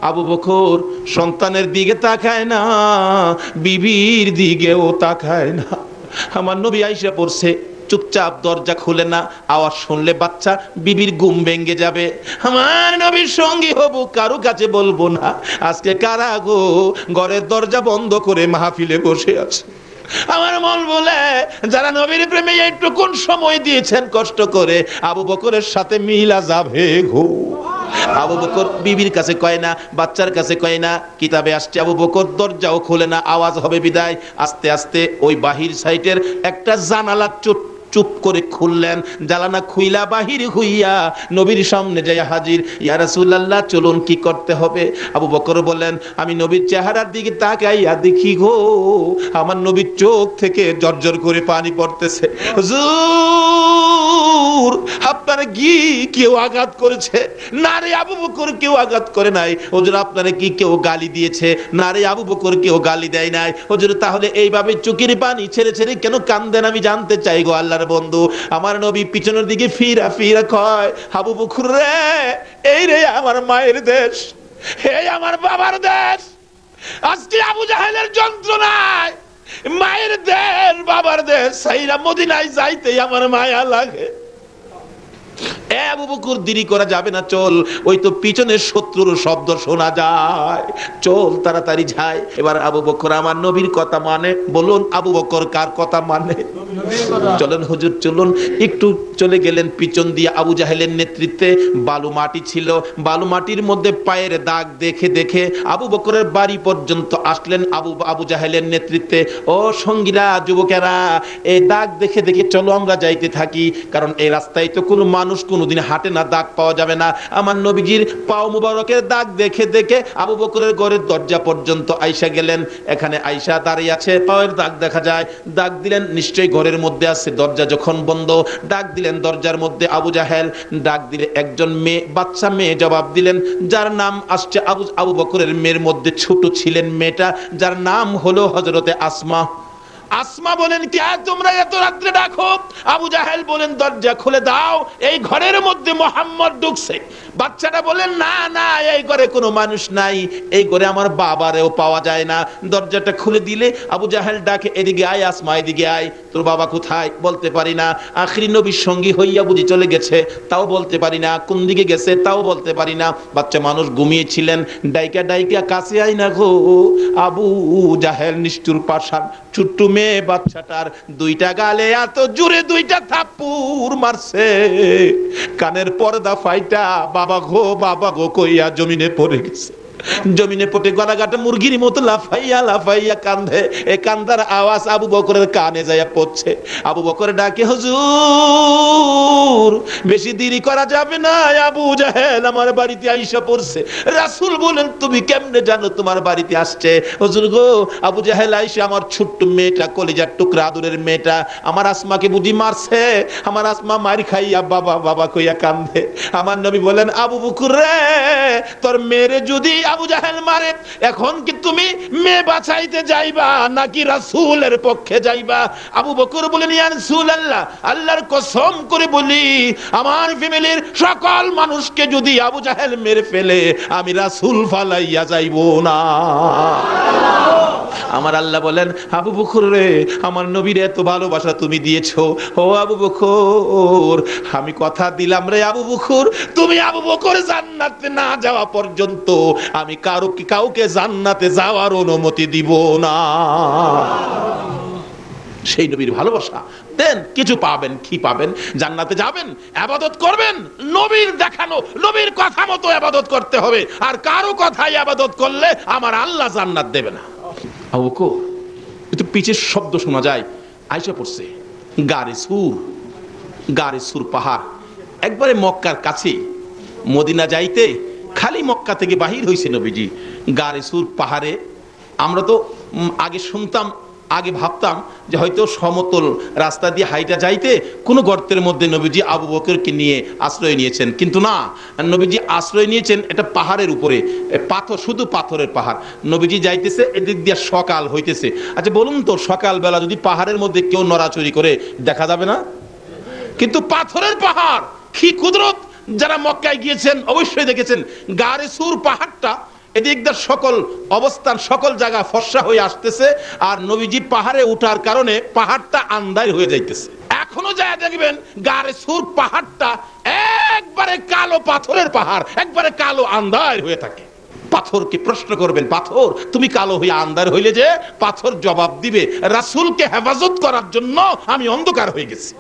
আবু বকর সন্তানের দিকে তাকায় না, বিবির দিকেও তাকায় না। আমার নবী আইসা পড়ছে, চুপচাপ দরজা খুলে না, আওয়াজ শুনলে বাচ্চা বিবির ঘুম ভেঙে যাবে। আমার নবীর সঙ্গী হব, কারো কাছে বলবো না। আজকে কারা গো ঘরের দরজা বন্ধ করে মাহফিলে বসে আছে? আমার মন বলে, যারা নবীর প্রেমে একটু কোন সময় দিয়েছেন কষ্ট করে, আবু বকরের সাথে মিলা যাবে গো। আবু বকর বিবির কাছে কয় না, বাচ্চার কাছে কয় না। কিতাবে আসছে আবু বকর দরজাও খোলে না, আওয়াজ হবে বিদায়। আস্তে আস্তে ওই বাহির সাইডের একটা জানালা চুপ করে খুললেন, জানালা খুইলা বাহির হইয়া নবীর সামনে যাইয়া হাজির। ইয়া রাসূলুল্লাহ, চলুন কি করতে হবে? আবু বকর বলেন, আমি নবীর চেহারার দিকে তাকাইয়া দেখি গো, আমার নবীর চোখ থেকে জর্জর করে পানি পড়তেছে। হুজুর, আপনারে কি কেউ আঘাত করেছে? না রে আবু বকর, কেউ আঘাত করে নাই। হুজুর, আপনারে কি কেউ গালি দিয়েছে? না রে আবু বকর, কেউ গালি দেয় নাই। হুজুর, তাহলে এইভাবে চোখের পানি ছেড়ে ছেড়ে কেন কান্দেন? আমি জানতে চাই গো আল্লাহর বন্ধু। আমার নবী পিছনের দিকে ফিরা ফিরা কয়, আবু বকর রে, এই রে আমার মায়ের দেশ, এই আমার বাবার দেশ। আজকে আবু জাহেলের যন্ত্রণায় মায়ের দেশ, বাবার দেশ সাইরা মদিনায় যাইতেই আমার মায়া লাগে। আবু বকর, দেরি করা যাবে না, চল, ওই তো পিছনের শত্রুর শব্দ শোনা যায়, চল তাড়াতাড়ি যাই। এবার আবু বকর আমার নবীর কথা মানে। বলুন আবু বকর কার কথা মানে? চলেন হুজুর চলুন। একটু চলে গেলেন পিছন দিয়ে, আবু জাহেলের নেতৃত্বে বালু মাটি ছিল, বালু মাটির মধ্যে পায়ের দাগ দেখে দেখে আবু বকরের বাড়ি পর্যন্ত আসলেন আবু জাহেলের নেতৃত্বে। ও সঙ্গীরা, যুবকেরা, এই দাগ দেখে দেখে চলো আমরা যাইতে থাকি, কারণ এই রাস্তায় তো কোনো মানুষ কোনোদিন হাঁটে না, দাগ পাওয়া যাবে না। আমার নবীজির পাও মুবারকের দাগ দেখে দেখে আবু বকরের ঘরের দরজা পর্যন্ত আইসা গেলেন। এখানে আইসা দাঁড়িয়ে আছে, পায়ের দাগ দেখা যায়। দাগ দিলেন, নিশ্চয়ই ঘরের মধ্যে আছে। দরজা যখন বন্ধ, ডাক দিলেন দরজার মধ্যে আবু জাহেল। ডাক দিলে একজন মেয়ে, বাচ্চা মেয়ে জবাব দিলেন, যার নাম আসছে আবু বকরের মেয়ের মধ্যে ছোট ছিলেন মেয়েটা, যার নাম হলো হযরতে আসমা। আসমা বলেন, কে তোমরা এত রাত্রে ডাকো? আবু জাহেল বলেন, দরজা খুলে দাও, এই ঘরের মধ্যে মুহাম্মদ ঢুকছে। বাচ্চাটা বলেন, না না, এই ঘরে কোনো মানুষ নাই, এই ঘরে আমার বাবারেও পাওয়া যায় না। দরজাটা খুলে দিলে আবু জাহেল ডাকে, এদিকে আয় আসমা, এদিকে আয়, তোর বাবা কোথায়? বলতে পারি না। আখিরি নবীর সঙ্গী হইয়া বুঝি চলে গেছে, তাও বলতে পারি না। কোন দিকে গেছে তাও বলতে পারি না। বাচ্চা মানুষ ঘুমিয়েছিলেন। ডাইকা ডাইকা কাছে আই না গো। আবু জাহেল নিষ্ঠুর পাষাণ, ছোট্ট মেয়ে বাচ্চাটার দুইটা গালে এত জোরে দুইটা থাপ্পড় মারছে, কানের পর্দা ফাইটা বাবা গো কইয়া জমিনে পড়ে গেছে। জমিনে পড়ে গলাগাটা মুরগির মতো লাফাইয়া লাফাইয়া কান্দে। এই কান্দার আওয়াজ আবু বকরের কানে যাইয়া পড়ছে। আবু বকর ডাকে, হুজুর বেশি দেরি করা যাবে না, আবু জাহেল আমার বাড়িতে আইসা পড়ছে। রাসূল বলেন, তুমি কেমনে জানো তোমার বাড়িতে আসছে? হুজুর গো, আবু জাহেল আইসা আমার ছোট্ট মেয়েটা, কলিজার টুকরা আদরের মেয়েটা, আমার আসমাকে বুঝি মারছে। আমার আসমা মার খাইয়া বাবা কইয়া কান্দে। আমার নবী বলেন, আবু বকর রে, তোর মেয়েরে যদি আবু জাহেল মারে, এখন কি তুমি মেয়ে বাঁচাইতে যাইবা নাকি রাসূলের পক্ষে যাইবা? আবু বকর বলেন, ইয়া রাসূলুল্লাহ, আল্লাহর কসম করে বলি, আমার ফ্যামিলির সকল মানুষকে যদি আবু জাহেল মেরে ফেলে, আমি রাসূল ফালাইয়া যাইব না। আমার আল্লাহ বলেন, আবু বকর রে, আমার নবীর এত ভালোবাসা তুমি দিয়েছো, ও আবু বকর, আমি কথা দিলাম রে আবু বকর, তুমি আবু বকর জান্নাতে না যাওয়া পর্যন্ত আমি কাউকে জান্নাতে যাওয়ার অনুমতি দিব না। সেই নবীর ভালোবাসা দেন, কিছু পাবেন। কি পাবেন? জান্নাতে যাবেন, ইবাদত করবেন, নবীর দেখানো নবীর কথা মতো ইবাদত করতে হবে। আর কারো কথাই ইবাদত করলে আমার আল্লাহ জান্নাত দেবে না। আবু বকর, একটু পিছের শব্দ শোনা যায়। আইসা পড়ছে গারে সুর পাহাড়, একবারে মক্কার কাছে। মদিনা যাইতে খালি মক্কা থেকে বাহির হয়েছে নবীজি। গারে সুর পাহাড়ে আমরা তো আগে শুনতাম, আগে ভাবতাম যে হয়তো সমতল রাস্তা দিয়ে হাইটা যাইতে কোনো গর্তের মধ্যে নবীজি আবু বকরকে নিয়ে আশ্রয় নিয়েছেন, কিন্তু না, নবীজি আশ্রয় নিয়েছেন এটা পাহাড়ের উপরে, পাথর, শুধু পাথরের পাহাড়। নবীজি যাইতেছে, এদিক দিয়ে সকাল হইতেছে। আচ্ছা বলুন তো, সকালবেলা যদি পাহাড়ের মধ্যে কেউ নড়াচড়ি করে দেখা যাবে না? কিন্তু পাথরের পাহাড়, কি কুদরত! যারা মক্কায় গিয়েছেন অবশ্যই দেখেছেন, গারে সুর পাহাড়টা এদিক দিয়ে সকল অবস্থান, সকল জায়গা ফর্সা হয়ে আসতেছে, আর নবীজি পাহাড়ে উঠার কারণে পাহাড়টা আন্ধার হয়ে যাইতেছে। এখনো যায় দেখবেন গারে সুর পাহাড়টা একবারে কালো পাথরের পাহাড়, একবারে কালো আন্ধার হয়ে থাকে। পাথরকে প্রশ্ন করবেন, পাথর তুমি কালো হয়ে আন্ধার হইলে যে? পাথর জবাব দিবে, রাসূলকে হেফাজত করার জন্য আমি অন্ধকার হয়ে গেছি।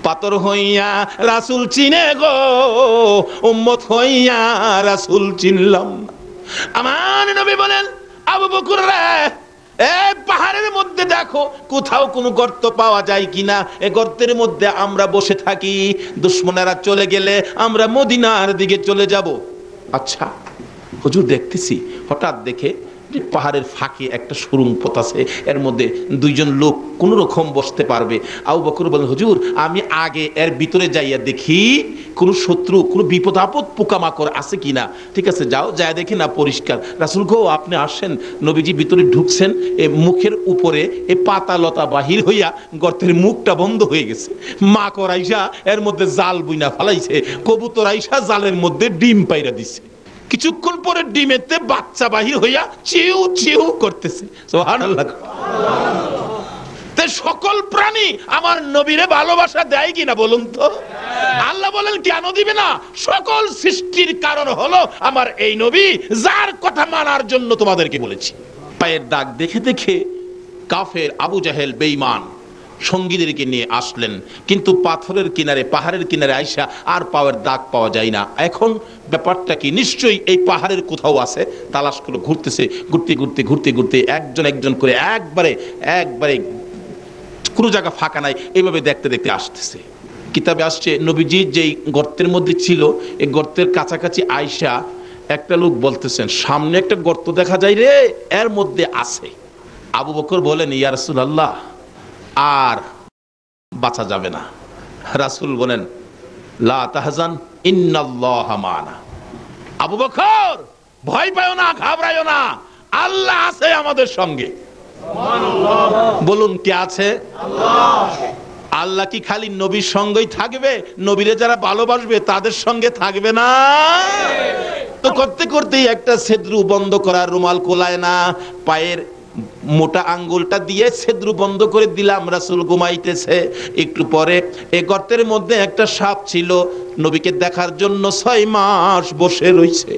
পাথর হইয়া রাসূল চিনে গো, উম্মত হইয়া রাসূল চিনলাম না। আমার নবী বলেন, আবু বকর রে, এই পাহাড়ের মধ্যে দেখো কোথাও কোনো গর্ত পাওয়া যায় কিনা। এই গর্তের মধ্যে আমরা বসে থাকি, দুশমনেরা চলে গেলে আমরা মদিনার দিকে চলে যাব। আচ্ছা হুজুর, দেখতেছি হঠাৎ দেখে পাহাড়ের ফাঁকে একটা সুড়ঙ্গ পথ আছে, এর মধ্যে দুইজন লোক কোন রকম বসতে পারবে। আবু বকর বলেন, হুজুর আমি আগে এর ভিতরে যাইয়া দেখি কোন শত্রু, কোন বিপদ আপদ পোকামাকড় আছে কিনা। ঠিক আছে, যাও, যায় দেখি না পরিষ্কার। রাসূল গো, আপনি আসেন। নবীজি ভিতরে ঢুকছেন, এ মুখের উপরে এ পাতা লতা বাহির হইয়া গর্তের মুখটা বন্ধ হয়ে গেছে। মাকড় আইসা এর মধ্যে জাল বুইনা ফালাইছে, কবুতর আইসা জালের মধ্যে ডিম পাইরা দিছে। কিছুক্ষণ পরে ডিমেতে বাচ্চা বাহির হইয়া চিউ চিউ করতেছে। সুবহানাল্লাহ। সকল প্রাণী আমার নবীরে ভালোবাসা দেয় কিনা বলুন তো? আল্লাহ বলেন, কেন দিবে না? সকল সৃষ্টির কারণ হলো আমার এই নবী, যার কথা মানার জন্য তোমাদেরকে বলেছি। পায়ের দাগ দেখে দেখে কাফের আবু জাহেল বেঈমান সঙ্গীদেরকে নিয়ে আসলেন, কিন্তু পাথরের কিনারে, পাহাড়ের কিনারে আইসা আর পায়ের দাগ পাওয়া যায় না। এখন ব্যাপারটা কি? নিশ্চয়ই এই পাহাড়ের কোথাও আছে। তালাশ করে ঘুরতেছে, ঘুরতে ঘুরতে একজন করে একবারে কোনো জায়গা ফাঁকা নাই, এইভাবে দেখতে দেখতে আসতেছে। কিতাবে আসছে, নবীজি যেই গর্তের মধ্যে ছিল, এই গর্তের কাছাকাছি আইসা একটা লোক বলতেছেন, সামনে একটা গর্ত দেখা যায় রে, এর মধ্যে আছে। আবু বকর বলেন, ইয়া রাসূলুল্লাহ, আর বাঁচা যাবে না। রাসূল বলেন, লা তাহজান ইন্নাল্লাহা মা'ানা। আবু বকর ভয় পাও না, ঘাবড়ায়ো না, আল্লাহ আছে আমাদের সঙ্গে। সুবহানাল্লাহ। বলুন, কে আছে? আল্লাহ। আল্লাহ কি খালি নবীর সঙ্গেই থাকবে? নবীরে যারা ভালোবাসবে তাদের সঙ্গে থাকবে না? তো করতে করতেই একটা ছেদ্রু বন্ধ করার রুমাল কোলায় না, পায়ের মোটা আঙ্গুলটা দিয়ে ছেদ্রু বন্ধ করে দিলাম। রাসূল ঘুমাইতেছে। একটু পরে এই গর্তের মধ্যে একটা সাপ ছিল, নবীকে দেখার জন্য 6 মাস বসে রইছে।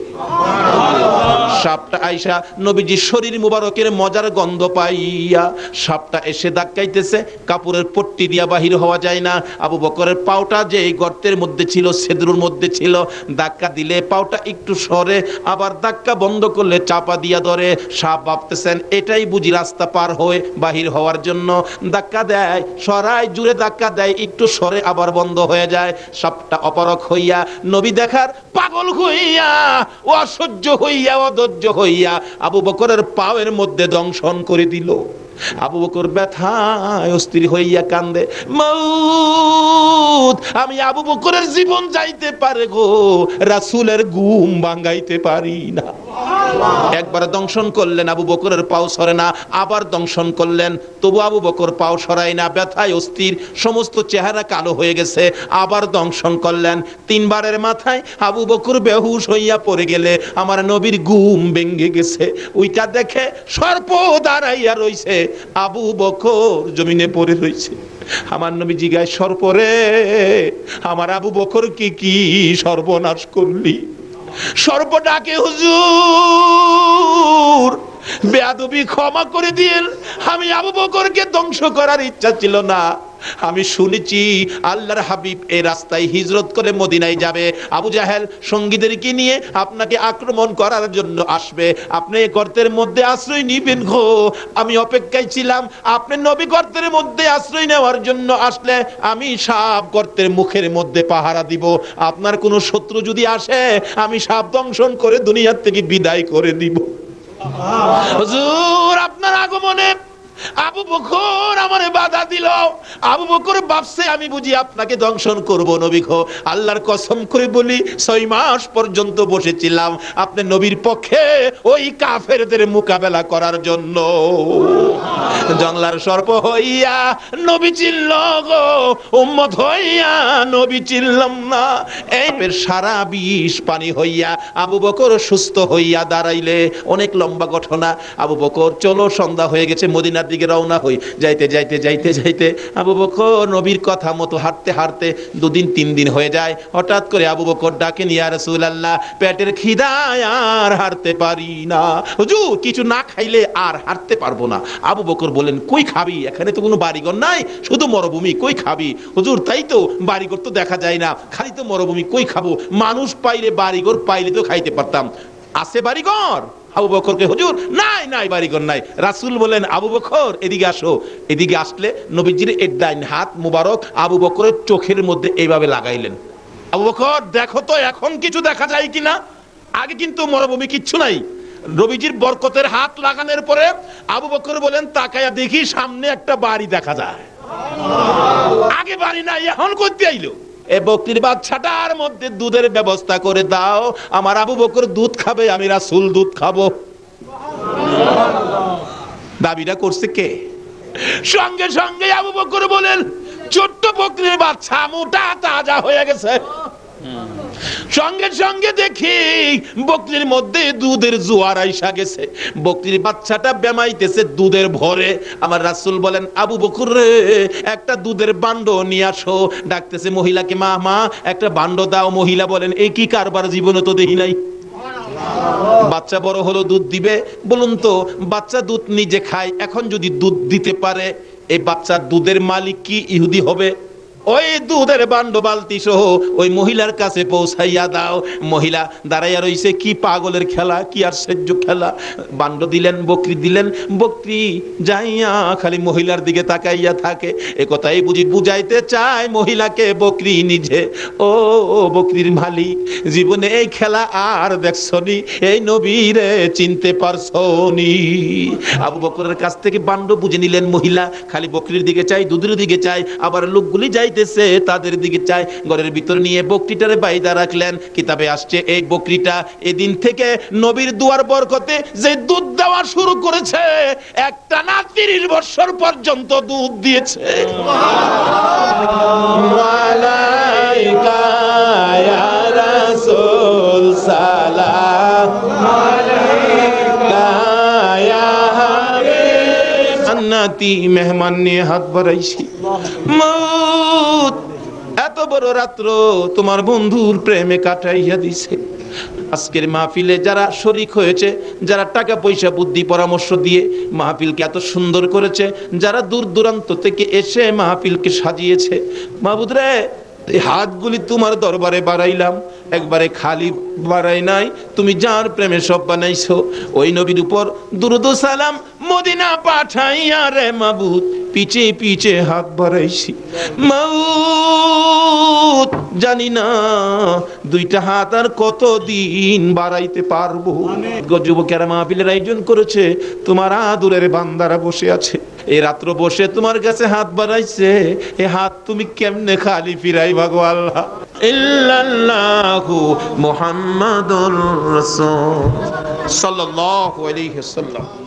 সাপটা আইসা নবীজির শরীর মুবারকের মজার গন্ধ পাইয়া সাপটা এসে ধাক্কাইতেছে, কাপড়ের পট্টি দিয়া বাহির হওয়া যায় না। আবু বকরের পাওটা যে এই গর্তের মধ্যে ছিল, ছেদ্রুর মধ্যে ছিল, ধাক্কা দিলে পাওটা একটু সরে, আবার ধাক্কা বন্ধ করলে চাপা দিয়া ধরে। সাপ ভাবতেছেন এটাই বুঝি রাস্তা পার হয়ে বাহির হওয়ার জন্য। ধাক্কা দেয়, সরাই, জুড়ে ধাক্কা দেয়, একটু সরে আবার বন্ধ হয়ে যায়। সাপটা অপারক হইয়া, নবী দেখার পাগল হইয়া, অসহ্য হইয়া, অধৈর্য হইয়া আবু বকরের পায়ের মধ্যে দংশন করে দিল। আবু বকর ব্যথায় অস্থির হইয়া কান্দে, মাউত, আমি আবু বকরের জীবন যাইতে পারে গো, রাসূলের ঘুম ভাঙাইতে পারি না। একবার দংশন করলেন, আবু বকরের পাও সরে না, আবার দংশন করলেন, তবু আবু বকর পাও সরাই না, ব্যথায় অস্থির, সমস্ত চেহারা কালো হয়ে গেছে। আবার দংশন করলেন, 3 বারের মাথায় আবু বকর বেহুশ হইয়া পড়ে গেলে আমার নবীর ঘুম ভেঙে গেছে। ওইটা দেখে সর্প দাঁড়াইয়া রইছে, আবু বকর জমিনে পড়ে রইছে। আমার নবী জিগায়, সর্পরে, আমার আবু বকর কি সর্বনাশ করলি? সর্প ডাকে, হুজুর বেয়াদবি ক্ষমা করে দিন, আমি আবু বকরকে ধ্বংস করার ইচ্ছা ছিল না। আমি শুনেছি আল্লাহর হাবিব এই রাস্তায় হিজরত করে মদিনায় যাবে, আবু জাহেল সঙ্গীদেরকে নিয়ে আপনাকে আক্রমণ করার জন্য আসবে, আপনি এই গর্তের মধ্যে আশ্রয় নিবেন গো। আমি অপেক্ষায় ছিলাম, আপনি নবী গর্তের মধ্যে আশ্রয় নেওয়ার জন্য আসলে আমি সাপ গর্তের মুখের মধ্যে পাহারা দিব। আপনার কোনো শত্রু যদি আসে আমি সাপ দংশন করে দুনিয়ার থেকে বিদায় করে দিব। হুজুর আপনার আগমনে আবু বকর আমারে বাধা দিল। আবু বকর ভাবছে আমি বুঝি আপনাকে দংশন করব। নবী গো, আল্লাহর কসম করে বলি 6 মাস পর্যন্ত বসেছিলাম আপনি নবীর পক্ষে ওই কাফেরদের মোকাবেলা করার জন্য। জংলার সর্প হইয়া নবী চিনল গো, উম্মত হইয়া নবী চিনলাম না। এই সারা বিষ পানি হইয়া আবু বকর সুস্থ হইয়া দাঁড়াইলে। অনেক লম্বা ঘটনা। আবু বকর, চলো সন্ধ্যা হয়ে গেছে, মদিনার দিকে রওনা হই। যাইতে যাইতে যাইতে যাইতে আবু বকর নবীর কথা মতো হাঁটতে হাঁটতে 2 দিন 3 দিন হয়ে যায়। হঠাৎ করে আবু বকর ডাকেন, ইয়া রাসূলুল্লাহ, পেটের খিদায় আর হাঁটতে পারি না, হুজুর কিছু না খাইলে আর হাঁটতে পারবো না। আবু বকর বলেন, কই খাবি? এখানে তো কোনো বাড়িঘর নাই, শুধু মরুভূমি, কই খাবি? হুজুর তাই তো, বাড়িঘর তো দেখা যায় না, খালি তো মরুভূমি, কই খাবো? মানুষ পাইলে, বাড়িঘর পাইলে তো খাইতে পারতাম, আছে বাড়িঘর? আবু বকরকে, হুজুর নাই নাই বাড়িঘর নাই। রাসূল বলেন, আবু বকর এদিকে আসো। এদিকে আসলে নবীজির এর ডাইন হাত মুবারক আবু বকরের চোখের মধ্যে এইভাবে লাগাইলেন। আবু বকর দেখো তো এখন কিছু দেখা যায় কিনা। আগে কিন্তু মরুভূমি, কিচ্ছু নাই। নবীজির বরকতের হাত লাগানোর পরে আবু বকর বলেন, তাকায়া দেখি সামনে একটা বাড়ি দেখা যায়। আগে বাড়ি নাই, এখন করতে আইলো। এই বকরির বাচ্চাটার মধ্যে দুধের ব্যবস্থা করে দাও, আমার আবু বকর দুধ খাবে, আমি রাসূল দুধ খাবো। দাবিটা করছে কে? সঙ্গে সঙ্গে আবু বকর বলেন, ছোট্ট বকরির বাচ্চা মোটা তাজা হয়ে গেছে। সঙ্গে সঙ্গে দেখি বকরির মধ্যে দুধের জোয়ার আইসা গেছে। বকরির বাচ্চাটা বেমাইতেছে দুধের ভরে। আমার রাসূল বলেন, আবু বকর রে, একটা দুধের বান্ড নিয়ে আসো। ডাকতেছে মহিলাকে, মা মা একটা বান্ড দাও। মহিলা বলেন, এই কি কারবার, জীবনে তো দেখি নাই। বাচ্চা বড় হলো, দুধ দিবে। বলুন তো, বাচ্চা দুধ নিজে খায়, এখন যদি দুধ দিতে পারে, এই বাচ্চার দুধের মালিক কি ইহুদি হবে? ওই দুধের বান্ড বালতি সহ ওই মহিলার কাছে পৌঁছাইয়া দাও। মহিলা দাঁড়াইয়া রইছে, কি পাগলের খেলা, কি আশ্চর্য খেলা। বান্ড দিলেন, বকরি দিলেন, বকরি যাইয়া খালি মহিলার দিকে তাকাইয়া থাকে। এ কথাই বুঝি বুঝাইতে চায় মহিলাকে বকরি নিজে। ও বকরির মালিক, জীবনে এই খেলা আর দেখছনি? এই নবীরে চিনতে পারছনি? আবু বকরের কাছ থেকে বান্ড বুঝে নিলেন মহিলা। খালি বকরির দিকে চাই, দুধের দিকে চাই, আবার লোকগুলি যাই তাদের দিকে চায়। ঘরের ভিতর নিয়ে বকরিটারে বাইদা রাখলেন। কিতাবে আসছে এই বকরিটা এদিন থেকে নবীর দুয়ার বরকতে যে দুধ দেওয়া শুরু করেছে, একটা না 30 বছর পর্যন্ত দুধ দিয়েছে। আলাইকা ইয়া রাসূল সালাম আলাইকা ইয়া হাবিব জান্নাতি মেহমান নিয়ে হাত বাড়াইছি মউত এত বড় রাত্র তোমার বন্ধুর প্রেমে কাটাইয়া দিছে আজকের মাহফিলে যারা শরীক হয়েছে যারা টাকা পয়সা বুদ্ধি পরামর্শ দিয়ে মাহফিলকে এত সুন্দর করেছে যারা দূর দূরান্ত থেকে এসে মাহফিলকে সাজিয়েছে মাহবুদ রে এই হাতগুলি তোমার দরবারে বাড়াইলাম একবারে খালি বাড়াই নাই তুমি যার প্রেমে সব বানাইছো ওই নবীর উপর দুরূদ ও সালাম মদিনা পাঠাইয়া রে মাহবুদ পিছে পিছে হাত বাড়াইছি মাউত জানি না দুইটা হাত আর কতদিন বাড়াইতে পারবো যুবকেরা মাহফিলের আয়োজন করেছে তোমার আদরের বান্দারা বসে আছে এই রাত্র বসে তোমার কাছে হাত বাড়াইছে এই হাত তুমি কেমনে খালি ফিরাইবা গো আল্লাহ ইল্লাল্লাহু মুহাম্মাদুর রাসূল সাল্লাল্লাহু আলাইহি ওয়াসাল্লাম